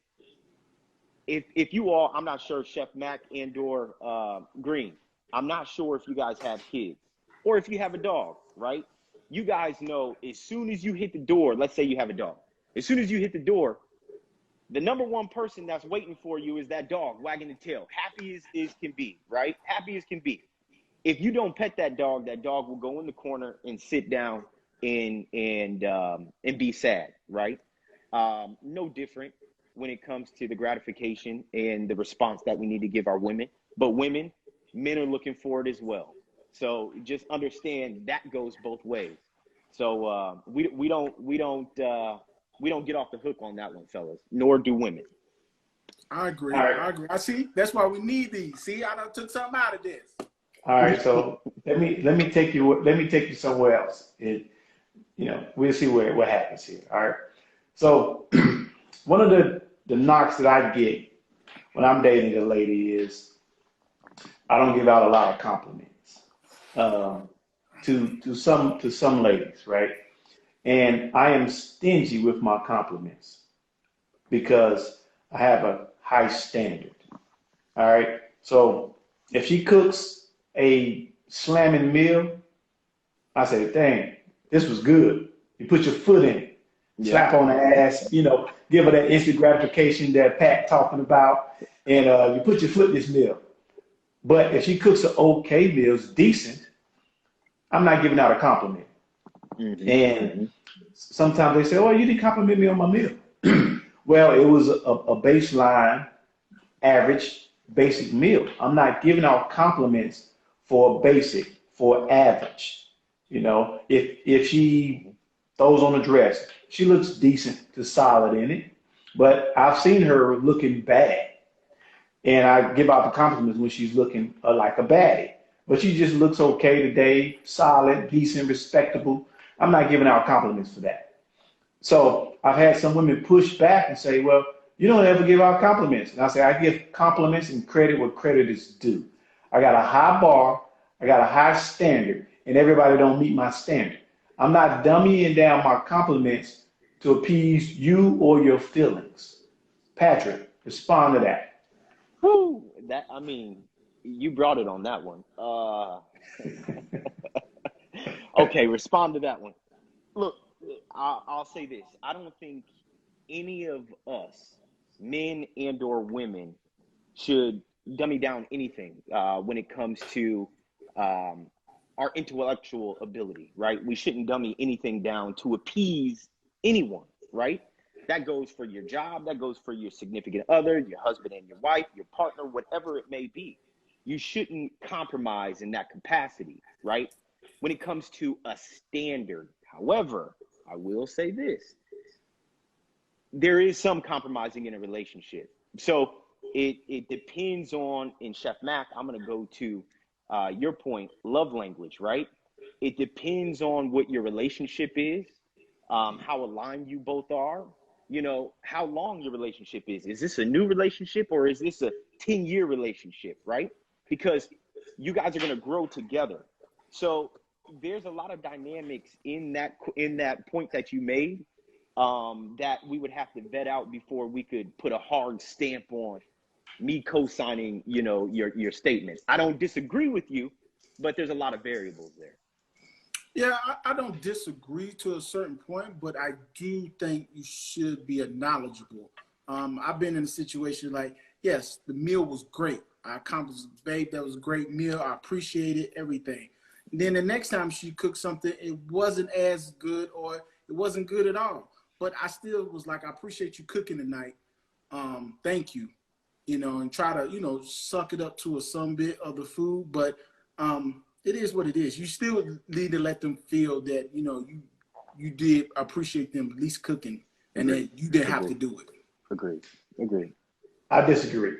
If you all, I'm not sure, Chef Mac and or Green, I'm not sure if you guys have kids or if you have a dog, right? You guys know, as soon as you hit the door, let's say you have a dog. As soon as you hit the door, the number one person that's waiting for you is that dog wagging the tail, happy as can be, right? Happy as can be. if you don't pet that dog will go in the corner and sit down and be sad, right? No different when it comes to the gratification and the response that we need to give our women. But men are looking for it as well. So just understand that goes both ways. So we don't get off the hook on that one, fellas, nor do women. I agree. All right. I agree. I see. That's why we need these. See, I done took something out of this. All right, so let me take you somewhere else. We'll see what happens here. All right. So one of the knocks that I get when I'm dating a lady is I don't give out a lot of compliments to some ladies, right? And I am stingy with my compliments because I have a high standard. All right. So if she cooks a slamming meal, I say, dang, this was good. You put your foot in it, slap on the ass, give her that instant gratification that Pat talking about, and you put your foot in this meal. But if she cooks an okay meal, it's decent, I'm not giving out a compliment. Mm-hmm. And sometimes they say, oh, you didn't compliment me on my meal. Well, it was a baseline, average, basic meal. I'm not giving out compliments for basic, for average. If she throws on a dress, she looks decent to solid in it, but I've seen her looking bad. And I give out the compliments when she's looking like a baddie. But she just looks okay today, solid, decent, respectable. I'm not giving out compliments for that. So I've had some women push back and say, well, you don't ever give out compliments. And I say, I give compliments and credit where credit is due. I got a high bar, I got a high standard, and everybody don't meet my standard. I'm not dummying down my compliments to appease you or your feelings. Patrick, respond to that. Whew, you brought it on that one. Okay, respond to that one. Look, I'll say this. I don't think any of us, men and or women, should dummy down anything when it comes to our intellectual ability, right? We shouldn't dummy anything down to appease anyone, right? That goes for your job, that goes for your significant other, your husband and your wife, your partner, whatever it may be. You shouldn't compromise in that capacity, right? When it comes to a standard. However, I will say this. There is some compromising in a relationship. So it depends on, in Chef Mac, I'm going to go to your point, love language, right? It depends on what your relationship is, how aligned you both are, how long your relationship is. Is this a new relationship or is this a 10-year relationship, right? Because you guys are going to grow together. So there's a lot of dynamics in that point that you made that we would have to vet out before we could put a hard stamp on me co-signing, your statements. I don't disagree with you, but there's a lot of variables there. Yeah, I don't disagree to a certain point, but I do think you should be knowledgeable. I've been in a situation like, yes, the meal was great. I accomplished, babe, that was a great meal. I appreciated everything. And then the next time she cooked something, it wasn't as good or it wasn't good at all. But I still was like, I appreciate you cooking tonight. Thank you. And try to, suck it up to some bit of the food. But it is what it is. You still need to let them feel that, you did appreciate them at least cooking and that you didn't have to do it. Agreed. I disagree.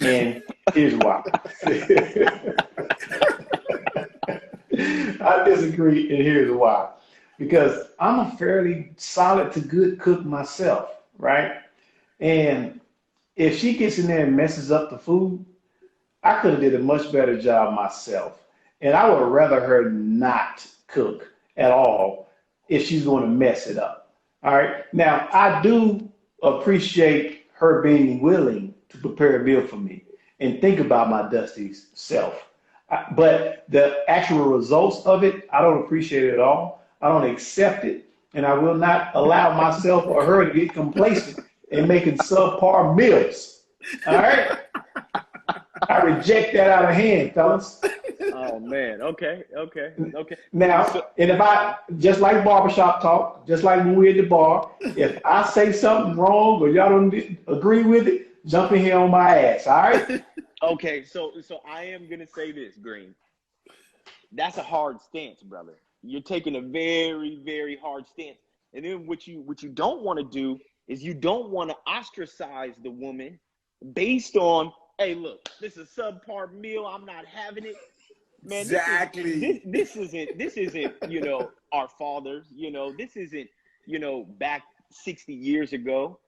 And here's why. I disagree, and here's why. Because I'm a fairly solid to good cook myself, right? And if she gets in there and messes up the food, I could have did a much better job myself. And I would rather her not cook at all if she's going to mess it up. All right. Now, I do appreciate her being willing to prepare a meal for me and think about my dusty self. But the actual results of it, I don't appreciate it at all. I don't accept it. And I will not allow myself or her to get complacent in making subpar meals. All right. I reject that out of hand, fellas. Oh Oh man. Okay. Okay. Okay. Now, So and if I, just like barbershop talk, just like when we're at the bar, if I say something wrong or y'all don't agree with it, jump in here on my ass, all right? okay. So I am gonna say this, Green. That's a hard stance, brother. You're taking a very, very hard stance. And then what you don't want to do is you don't want to ostracize the woman based on, hey, look, this is a subpar meal. I'm not having it. Man, Exactly. this isn't, our fathers, this isn't, back 60 years ago.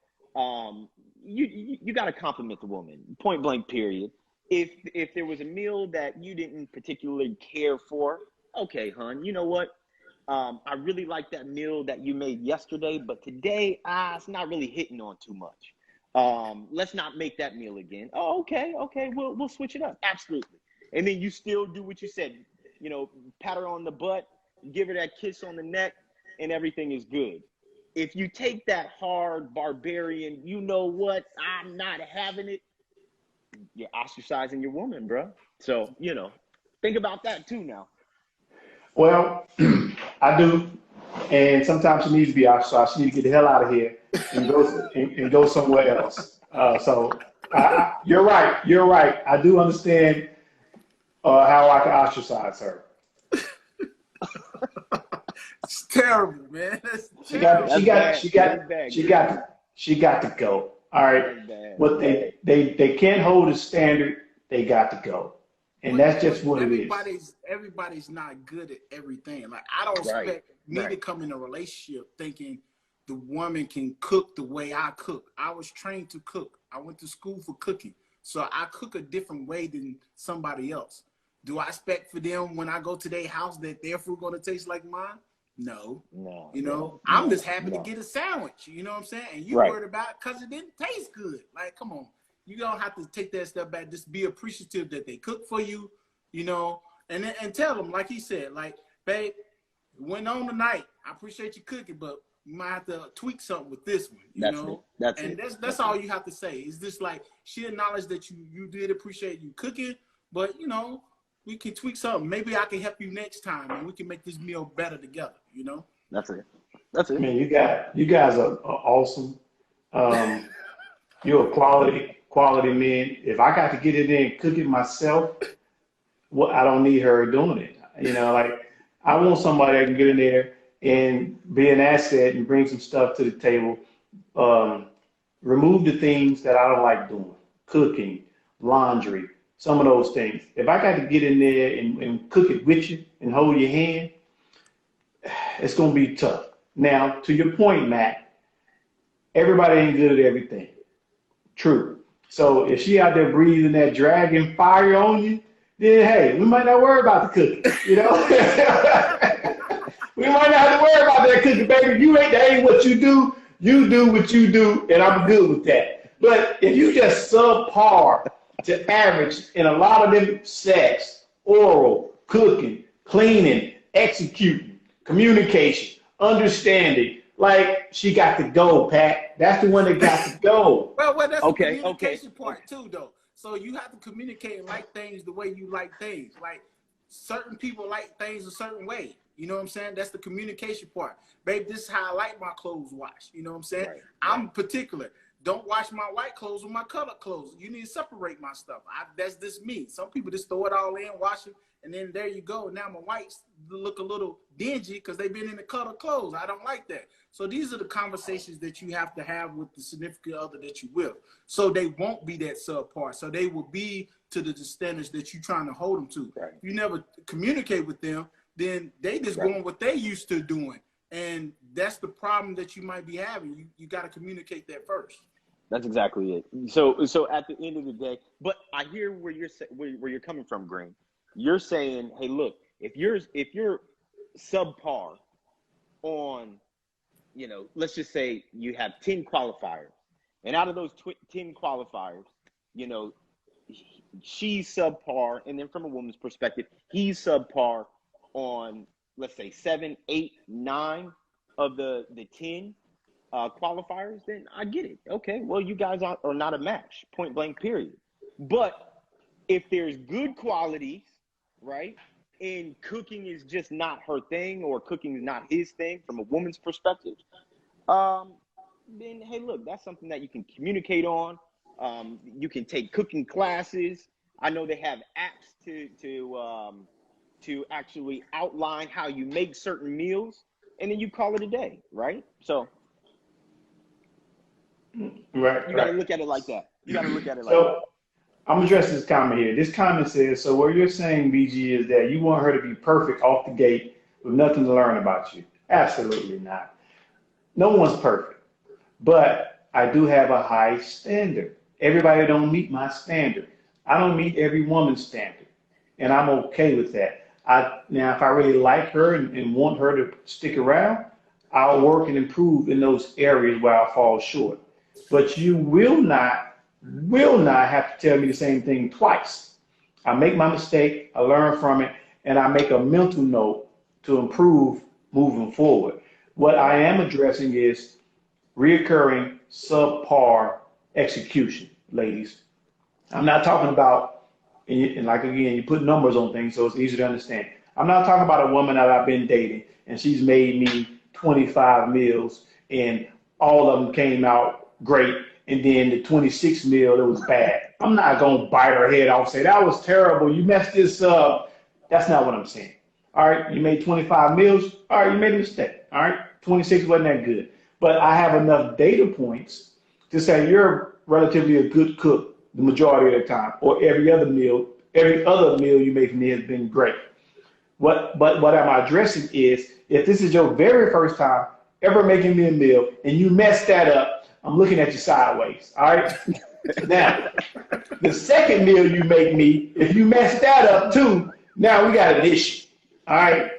You got to compliment the woman, point blank, period. If there was a meal that you didn't particularly care for, okay, hon, you know what? I really like that meal that you made yesterday, but today, it's not really hitting on too much. Let's not make that meal again. Oh, okay, we'll switch it up. Absolutely. And then you still do what you said, pat her on the butt, give her that kiss on the neck, and everything is good. If you take that hard barbarian, you know what? I'm not having it. You're ostracizing your woman, bro. So, think about that too now. Well, I do, and sometimes she needs to be ostracized. She needs to get the hell out of here and go somewhere else. You're right. You're right. I do understand how I can ostracize her. It's terrible, man. That's She terrible. got to go. All right. What they can't hold a standard, they got to go. And that's just what it is. Everybody's not good at everything. Like, I don't expect me to come in a relationship thinking the woman can cook the way I cook. I was trained to cook. I went to school for cooking. So I cook a different way than somebody else. Do I expect for them when I go to their house that their food gonna taste like mine? No. I'm just happy to get a sandwich. You know what I'm saying? And you worried about it because it didn't taste good. Like, come on. You don't have to take that step back. Just be appreciative that they cook for you, and tell them, like he said, like, babe, went on tonight. I appreciate you cooking, but you might have to tweak something with this one, That's all you have to say. It's just like, she acknowledged that you did appreciate you cooking, but, we can tweak something. Maybe I can help you next time, and we can make this meal better together, That's it. Man, you guys are awesome. You're a quality men. If I got to get in there and cook it myself, well, I don't need her doing it. Like, I want somebody that can get in there and be an asset and bring some stuff to the table. Remove the things that I don't like doing, cooking, laundry, some of those things. If I got to get in there and cook it with you and hold your hand, it's going to be tough. Now, to your point, Matt, everybody ain't good at everything. True. So if she out there breathing that dragon fire on you, then hey, we might not worry about the cooking, We might not have to worry about that cooking, baby. That ain't what you do. You do what you do, and I'm good with that. But if you just subpar to average in a lot of them: sex, oral, cooking, cleaning, executing, communication, understanding, like, she got to go, Pat. That's the one that got to go. Well, that's the communication part too, though. So you have to communicate and like things the way you like things. Like, certain people like things a certain way. You know what I'm saying? That's the communication part. Babe, this is how I like my clothes washed. You know what I'm saying? Right. I'm particular. Don't wash my white clothes with my colored clothes. You need to separate my stuff. That's just me. Some people just throw it all in, wash it, and then there you go. Now my whites look a little dingy because they've been in the colored clothes. I don't like that. So these are the conversations that you have to have with the significant other that you will. So they won't be that subpar. So they will be to the standards that you're trying to hold them to. Right. If you never communicate with them, then they just going what they used to doing. And that's the problem that you might be having. You got to communicate that first. That's exactly it. So at the end of the day, but I hear where you're coming from, Green. You're saying, hey, look, if you're subpar on, let's just say you have 10 qualifiers, and out of those 10 qualifiers, she's subpar, and then from a woman's perspective, he's subpar on, let's say, 7, 8, 9 of the 10 qualifiers, then I get it. Okay, well, you guys are not a match, point blank, period. But if there's good qualities, right, and cooking is just not her thing, or cooking is not his thing from a woman's perspective, then hey, look, that's something that you can communicate on. You can take cooking classes. I know they have apps to actually outline how you make certain meals, and then you call it a day, right? So Right. you got to look at it like that. You got to look at it like So that. I'm addressing this comment here. This comment says, so what you're saying, BG, is that you want her to be perfect off the gate with nothing to learn about you. Absolutely not. No one's perfect, but I do have a high standard. Everybody don't meet my standard. I don't meet every woman's standard, and I'm okay with that. Now, if I really like her and want her to stick around, I'll work and improve in those areas where I fall short. But you will not have to tell me the same thing twice. I make my mistake, I learn from it, and I make a mental note to improve moving forward. What I am addressing is reoccurring subpar execution, ladies. I'm not talking about, and like again, you put numbers on things so it's easy to understand. I'm not talking about a woman that I've been dating and she's made me 25 meals and all of them came out great, and then the 26th meal, it was bad. I'm not going to bite her head off and say, that was terrible, you messed this up. That's not what I'm saying. All right, you made 25 meals. All right, you made a mistake. All right, 26 wasn't that good. But I have enough data points to say you're relatively a good cook the majority of the time, or every other meal you make me has been great. But what I'm addressing is, if this is your very first time ever making me a meal and you mess that up, I'm looking at you sideways. All right. Now, the second meal you make me, if you mess that up too, now we got an issue. All right.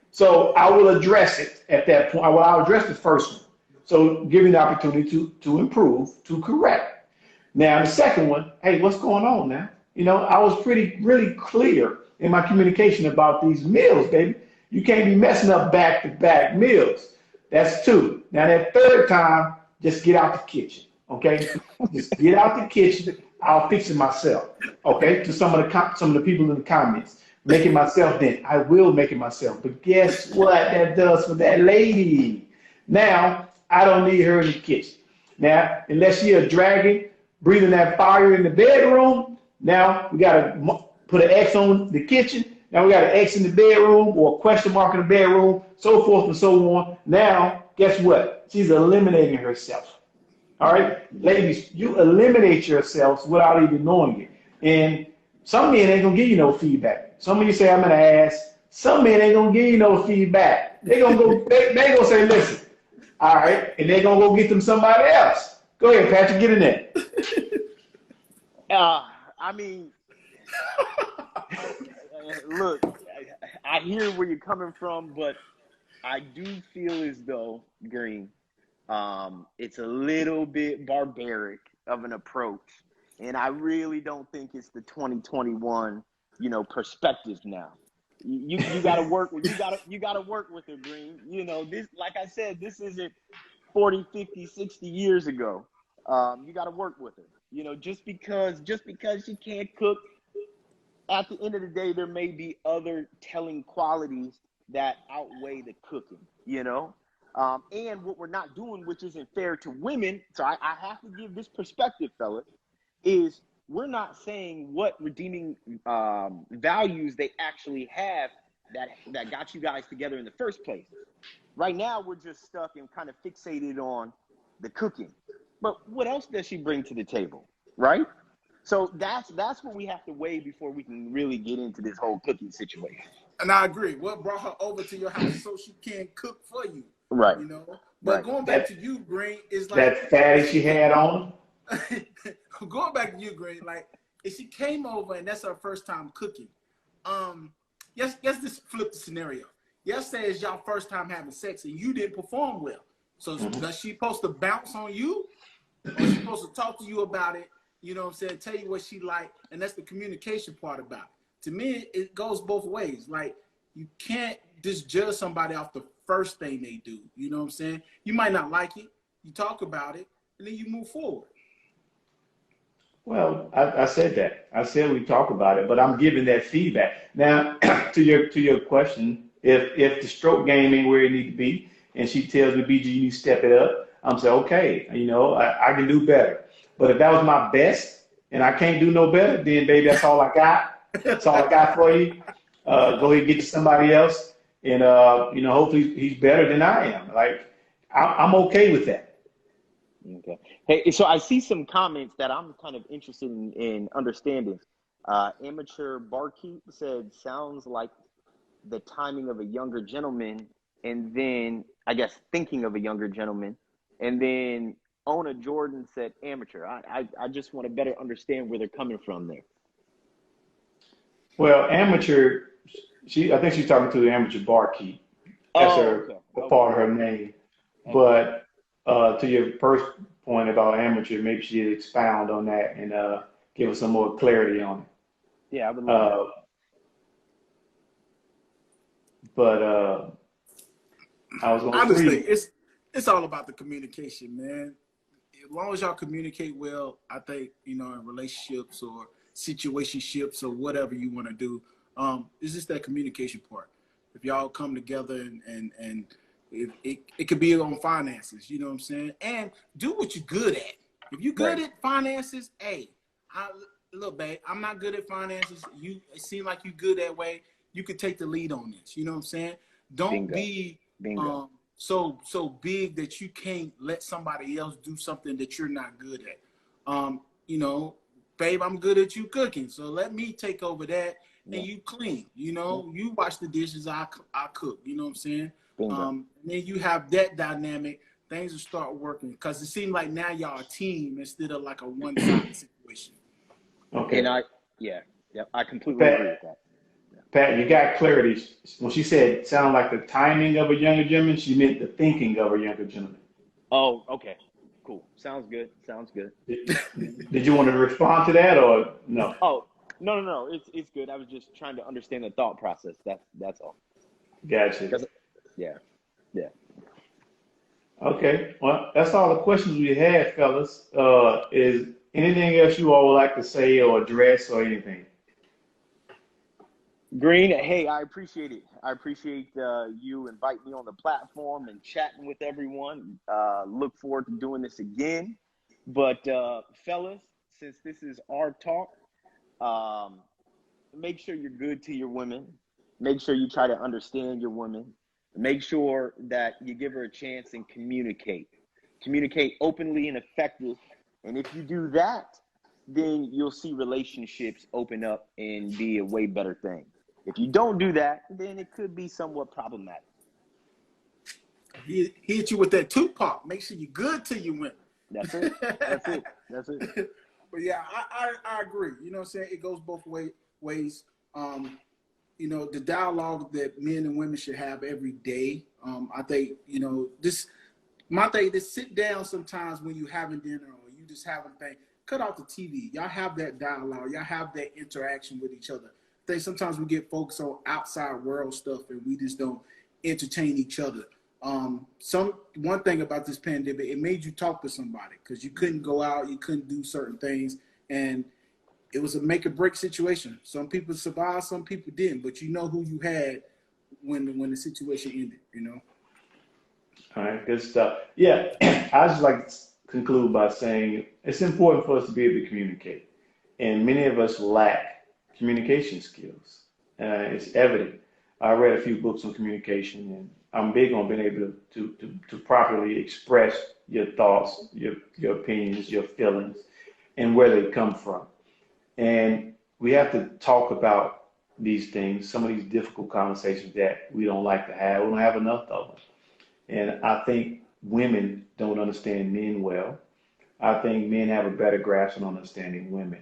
So I will address it at that point. Well, I'll address the first one. So give me the opportunity to improve, to correct. Now, the second one, hey, what's going on now? You know, I was really clear in my communication about these meals, baby. You can't be messing up back-to-back meals. That's two. Now, that third time, just get out the kitchen, okay? Just get out the kitchen. I'll fix it myself, okay? To some of the people in the comments. Make it myself then. I will make it myself. But guess what that does for that lady? Now, I don't need her in the kitchen. Now, unless you're a dragon breathing that fire in the bedroom, now we got to put an X on the kitchen. Now we got an X in the bedroom or a question mark in the bedroom, so forth and so on. Now, guess what? She's eliminating herself. All right? Ladies, you eliminate yourselves without even knowing it. And some men ain't going to give you no feedback. Some of you say, I'm an ass. Some men ain't going to give you no feedback. They're going to go say, listen. All right? And they're going to go get them somebody else. Go ahead, Patrick, get in there. I mean, look, I hear where you're coming from, but I do feel as though, Green, it's a little bit barbaric of an approach, and I really don't think it's the 2021, perspective now. You got to work with you got to work with her, Green. This, like I said, this isn't 40, 50, 60 years ago. You got to work with her. Just because she can't cook, at the end of the day, there may be other telling qualities that outweigh the cooking, and what we're not doing, which isn't fair to women. So I have to give this perspective, fellas, is we're not saying what redeeming values they actually have that got you guys together in the first place. Right now, we're just stuck and kind of fixated on the cooking. But what else does she bring to the table, right? So that's what we have to weigh before we can really get into this whole cooking situation. And I agree. What brought her over to your house so she can cook for you? Right. But right. Going back to you, Green, is like that fatty she had on. Going back to you, Green, like if she came over and that's her first time cooking, let's just flip the scenario. Let's say it's y'all first time having sex and you didn't perform well. So does she supposed to bounce on you? Or she supposed to talk to you about it? You know what I'm saying? Tell you what she like, and that's the communication part about it. To me, it goes both ways. Like, you can't just judge somebody off the first thing they do. You know what I'm saying? You might not like it. You talk about it, and then you move forward. Well, I said that. I said we talk about it, but I'm giving that feedback. Now, to your question, if the stroke game ain't where it need to be, and she tells me, BG, you need to step it up, I'm saying, okay, I can do better. But if that was my best and I can't do no better, then baby, that's all I got. That's all I got for you. Go ahead and get to somebody else, and hopefully he's better than I am. Like I'm okay with that. Okay. Hey, so I see some comments that I'm kind of interested in understanding. Amateur Barkeep said, sounds like the timing of a younger gentleman, and then I guess thinking of a younger gentleman, and then Ona Jordan said amateur. I just want to better understand where they're coming from there. Well, amateur, I think she's talking to the amateur barkeep. That's Oh, her okay. part Okay. of her name. Okay. But to your first point about amateur, maybe she'd expound on that and give us some more clarity on Yeah, I would it. love that. But I was I gonna just think read. it's all about the communication, man. As long as y'all communicate well, I think, in relationships or situationships or whatever you want to do, it's just that communication part. If y'all come together and if it could be on finances, you know what I'm saying? And do what you're good at. If you're good Right. at finances, hey, look, babe, I'm not good at finances. It seems like you're good that way. You could take the lead on this. You know what I'm saying? Don't Bingo. be Bingo. so big that you can't let somebody else do something that you're not good at. Babe, I'm good at you cooking, so let me take over that, and Yeah. you clean. Yeah. You wash the dishes, I cook. You know what I'm saying? Bingo. And then you have that dynamic. Things will start working because it seems like now y'all a team instead of like a one-sided situation. And Okay, I completely agree with Pat. that. Pat, you got clarity. When she said sound like the timing of a younger gentleman, she meant the thinking of a younger gentleman. Oh, okay. Cool. Sounds good. Sounds good. Did you want to respond to that or no? Oh, no. It's good. I was just trying to understand the thought process. That's all. Gotcha. 'Cause- yeah. Yeah. Okay. Well, that's all the questions we had, fellas. Is anything else you all would like to say or address or anything? Green, hey, I appreciate it. I appreciate you inviting me on the platform and chatting with everyone. Look forward to doing this again. But fellas, since this is our talk, um, make sure you're good to your women. Make sure you try to understand your women. Make sure that you give her a chance and communicate. Communicate openly and effective. And if you do that, then you'll see relationships open up and be a way better thing. If you don't do that, then it could be somewhat problematic. He hit you with that Tupac. Make sure you're good till you win. That's it. That's it. That's it. But yeah, I agree. You know what I'm saying? It goes both ways. The dialogue that men and women should have every day. I think, my thing is sit down sometimes when you having dinner or you just having thing. Cut off the TV. Y'all have that dialogue. Y'all have that interaction with each other. I think sometimes we get focused on outside world stuff and we just don't entertain each other. One thing about this pandemic, it made you talk to somebody because you couldn't go out, you couldn't do certain things, and it was a make or break situation. Some people survived, some people didn't, but you know who you had when the situation ended. All right, good stuff. Yeah, I just like to conclude by saying it's important for us to be able to communicate, and many of us lack communication skills. It's evident. I read a few books on communication, and I'm big on being able to properly express your thoughts, your opinions, your feelings, and where they come from. And we have to talk about these things, some of these difficult conversations that we don't like to have. We don't have enough of them. And I think women don't understand men well. I think men have a better grasp on understanding women.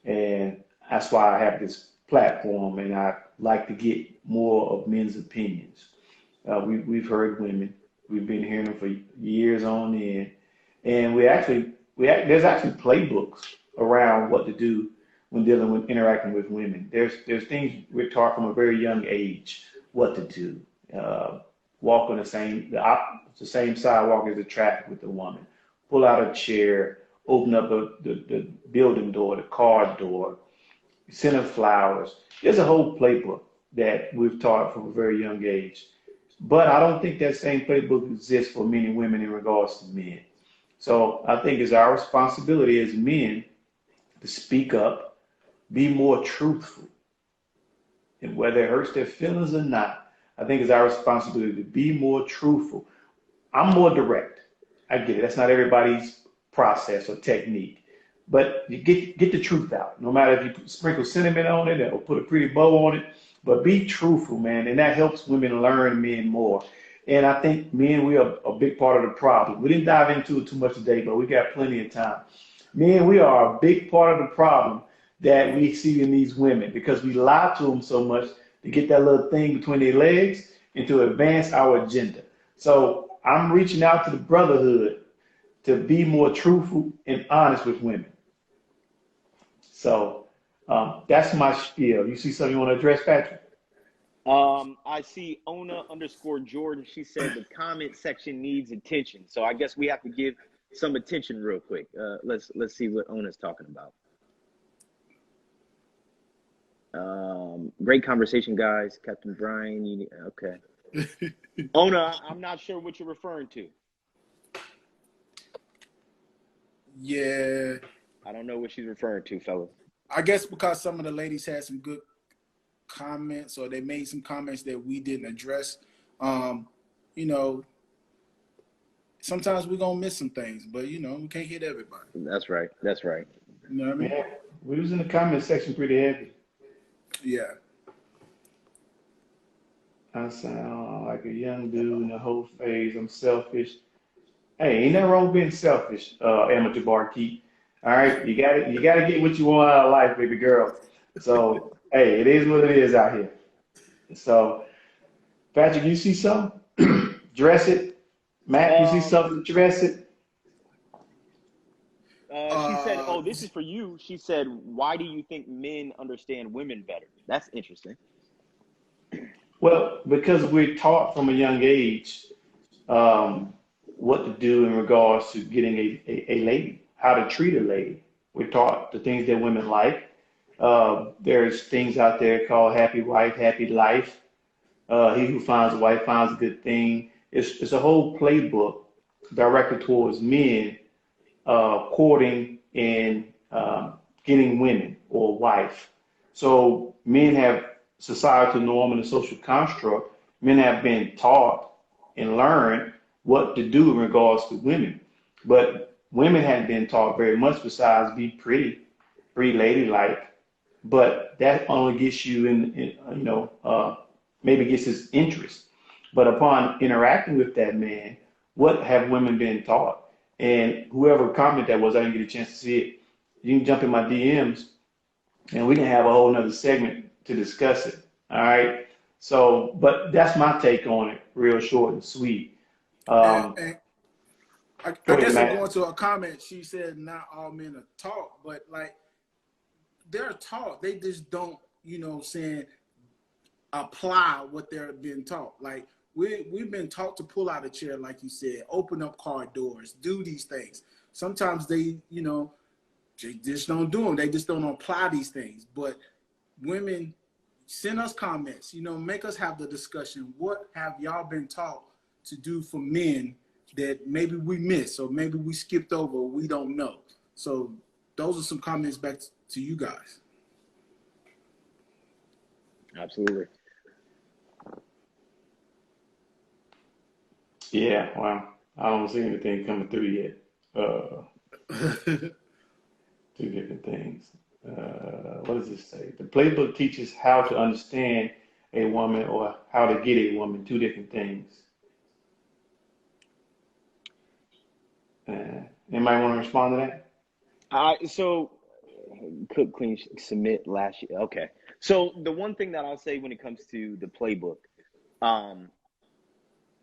And that's why I have this platform and I like to get more of men's opinions. We've heard women, we've been hearing them for years on end. And there's actually playbooks around what to do when dealing with interacting with women. There's things we're taught from a very young age what to do. Walk on the same sidewalk as the traffic with the woman. Pull out a chair open up the building door, the car door, send them flowers. There's a whole playbook that we've taught from a very young age. But I don't think that same playbook exists for many women in regards to men. So I think it's our responsibility as men to speak up, be more truthful, and whether it hurts their feelings or not, I think it's our responsibility to be more truthful. I'm more direct. I get it. That's not everybody's process or technique. But you get the truth out. No matter if you sprinkle cinnamon on it or put a pretty bow on it, but be truthful, man. And that helps women learn men more. And I think men, we are a big part of the problem. We didn't dive into it too much today, but we got plenty of time. Men, we are a big part of the problem that we see in these women because we lie to them so much to get that little thing between their legs and to advance our agenda. So I'm reaching out to the brotherhood to be more truthful and honest with women. So that's my spiel. You see something you want to address, Patrick? I see Ona_Jordan. She said the comment section needs attention. So I guess we have to give some attention real quick. Let's see what Ona's talking about. Great conversation, guys. Captain Brian, okay. Ona, I'm not sure what you're referring to. Yeah. I don't know what she's referring to, fellas. I guess because some of the ladies had some good comments or they made some comments that we didn't address. You know, sometimes we're going to miss some things, but, you know, we can't hit everybody. That's right. That's right. You know what I mean? Yeah, we was in the comment section pretty heavy. Yeah. I sound like a young dude in the whole phase. I'm selfish. Hey, ain't nothing wrong with being selfish, amateur barkeep. All right, you gotta get what you want out of life, baby girl. So, hey, it is what it is out here. So, Patrick, you see something? Dress it. Matt, you see something? Dress it. She said, "Oh, this is for you." She said, "Why do you think men understand women better?" That's interesting. Well, because we're taught from a young age what to do in regards to getting a lady, how to treat a lady. We're taught the things that women like. There's things out there called happy wife, happy life. He who finds a wife finds a good thing. It's a whole playbook directed towards men courting and getting women or wife. So men have societal norm and the social construct. Men have been taught and learned what to do in regards to women, but women hadn't been taught very much besides be pretty, pretty ladylike. But that only gets you maybe gets his interest. But upon interacting with that man, what have women been taught? And whoever comment that was, I didn't get a chance to see it. You can jump in my DMs and we can have a whole nother segment to discuss it. All right. So, but that's my take on it, real short and sweet. And I guess I'm Matt. going to a comment. She said not all men are taught, but like they're taught. They just don't, you know, saying apply what they're being taught. Like we've been taught to pull out a chair, like you said, open up car doors, do these things. Sometimes they, you know, they just don't do them. They just don't apply these things. But women, send us comments, you know, make us have the discussion. What have y'all been taught to do for men that maybe we missed or maybe we skipped over or we don't know? So those are some comments back to you guys. Absolutely. Yeah, well, I don't see anything coming through yet. Two different things. What does this say? The playbook teaches how to understand a woman or how to get a woman. Two different things. Anybody want to respond to that? So cook, clean, submit last year. Okay. So the one thing that I'll say when it comes to the playbook,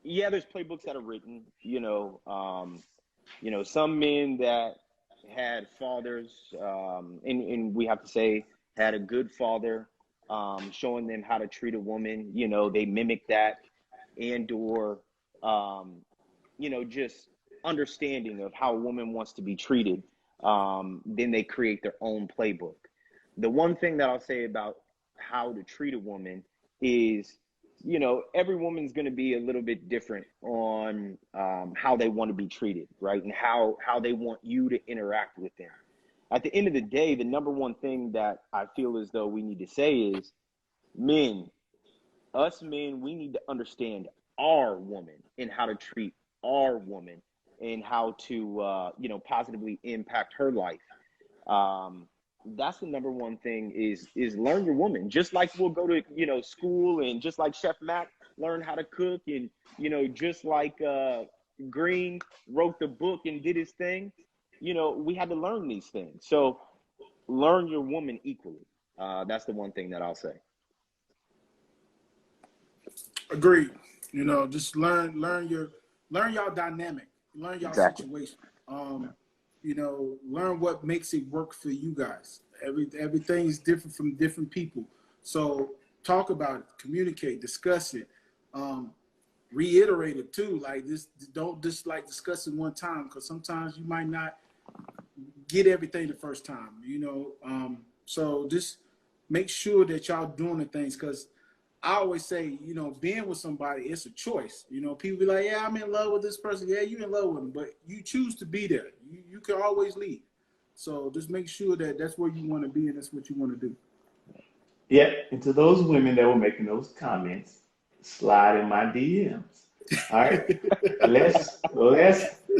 yeah, there's playbooks that are written, some men that had fathers, and we have to say had a good father, showing them how to treat a woman, they mimic that, and/or, just understanding of how a woman wants to be treated. then they create their own playbook. The one thing that I'll say about how to treat a woman is, you know, every woman's going to be a little bit different on how they want to be treated, right? And how they want you to interact with them. At the end of the day, the number one thing that I feel as though we need to say is, us men, we need to understand our woman and how to treat our woman and how to, you know, positively impact her life. That's the number one thing is learn your woman. Just like we'll go to, you know, school, and just like Chef Mac learned how to cook, and, you know, just like Green wrote the book and did his thing, you know, we had to learn these things. So learn your woman equally. That's the one thing that I'll say. Agreed. You know, just learn y'all dynamic, learn y'all situation. You know, learn what makes it work for you guys. Everything is different from different people. So talk about it, communicate, discuss it, reiterate it too. Like this, don't just like discuss it one time, because sometimes you might not get everything the first time, you know. So just make sure that y'all doing the things, because I always say, you know, being with somebody, it's a choice. You know, people be like, yeah, I'm in love with this person. Yeah, you in love with them, but you choose to be there. You can always leave. So just make sure that that's where you want to be and that's what you want to do. Yeah, and to those women that were making those comments, slide in my DMs. All right, let's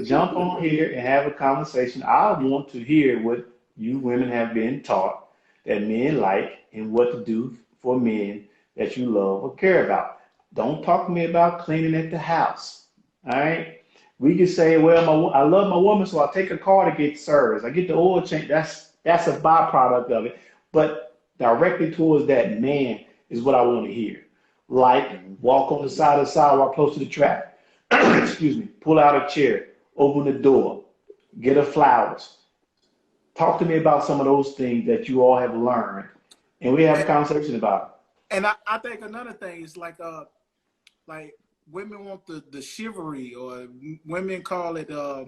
jump on here and have a conversation. I want to hear what you women have been taught that men like, and what to do for men that you love or care about. Don't talk to me about cleaning at the house. All right, we can say, well, I love my woman, so I take a car to get service. I get the oil change. That's a byproduct of it. But directly towards that man is what I want to hear. Like, walk on the side of the sidewalk close to the track. Excuse me. Pull out a chair. Open the door. Get her flowers. Talk to me about some of those things that you all have learned, and we have a conversation about it. And I think another thing is like women want the chivalry, or women call it how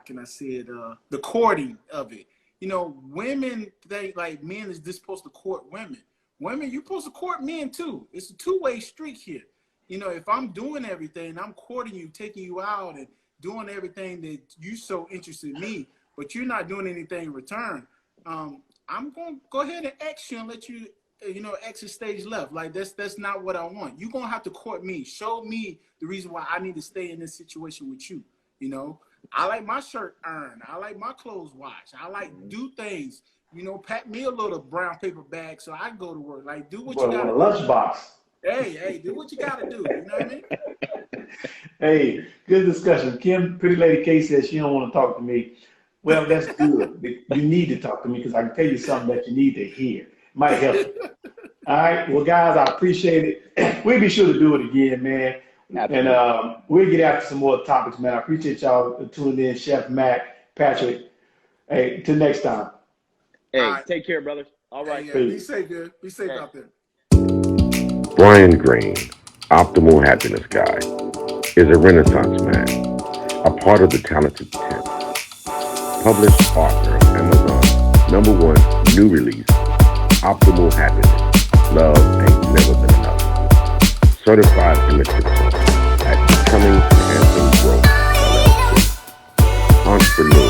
can I say it, the courting of it. You know, women think like men is just supposed to court women. Women, you're supposed to court men too. It's a two-way street here. You know, if I'm doing everything, I'm courting you, taking you out, and doing everything that you so interested in me, but you're not doing anything in return, I'm going to go ahead and X you and let you, you know, exit stage left. Like that's not what I want. You're going to have to court me. Show me the reason why I need to stay in this situation with you. You know, I like my shirt ironed. I like my clothes washed. I like do things, you know, pack me a little brown paper bag so I can go to work. Like, do what you got to do. Lunchbox. Hey, do what you got to do. You know what I mean? Hey, good discussion. Kim, Pretty Lady K says she don't want to talk to me. Well, that's good. You need to talk to me, because I can tell you something that you need to hear. It might help you. All right. Well, guys, I appreciate it. We'll be sure to do it again, man. Absolutely. And we'll get after some more topics, man. I appreciate y'all tuning in, Chef Mac, Patrick. Hey, till next time. Hey, right. Take care, brothers. All right. Hey, be safe, dude. Be safe out there. Brian Green, Optimal Happiness Guy, is a Renaissance man, a part of the talented 10, published author of Amazon's #1 new release, Optimal Happiness, Love Ain't Never Been Enough, certified image consultant at Becoming Enhancing Growth, LLC, entrepreneur,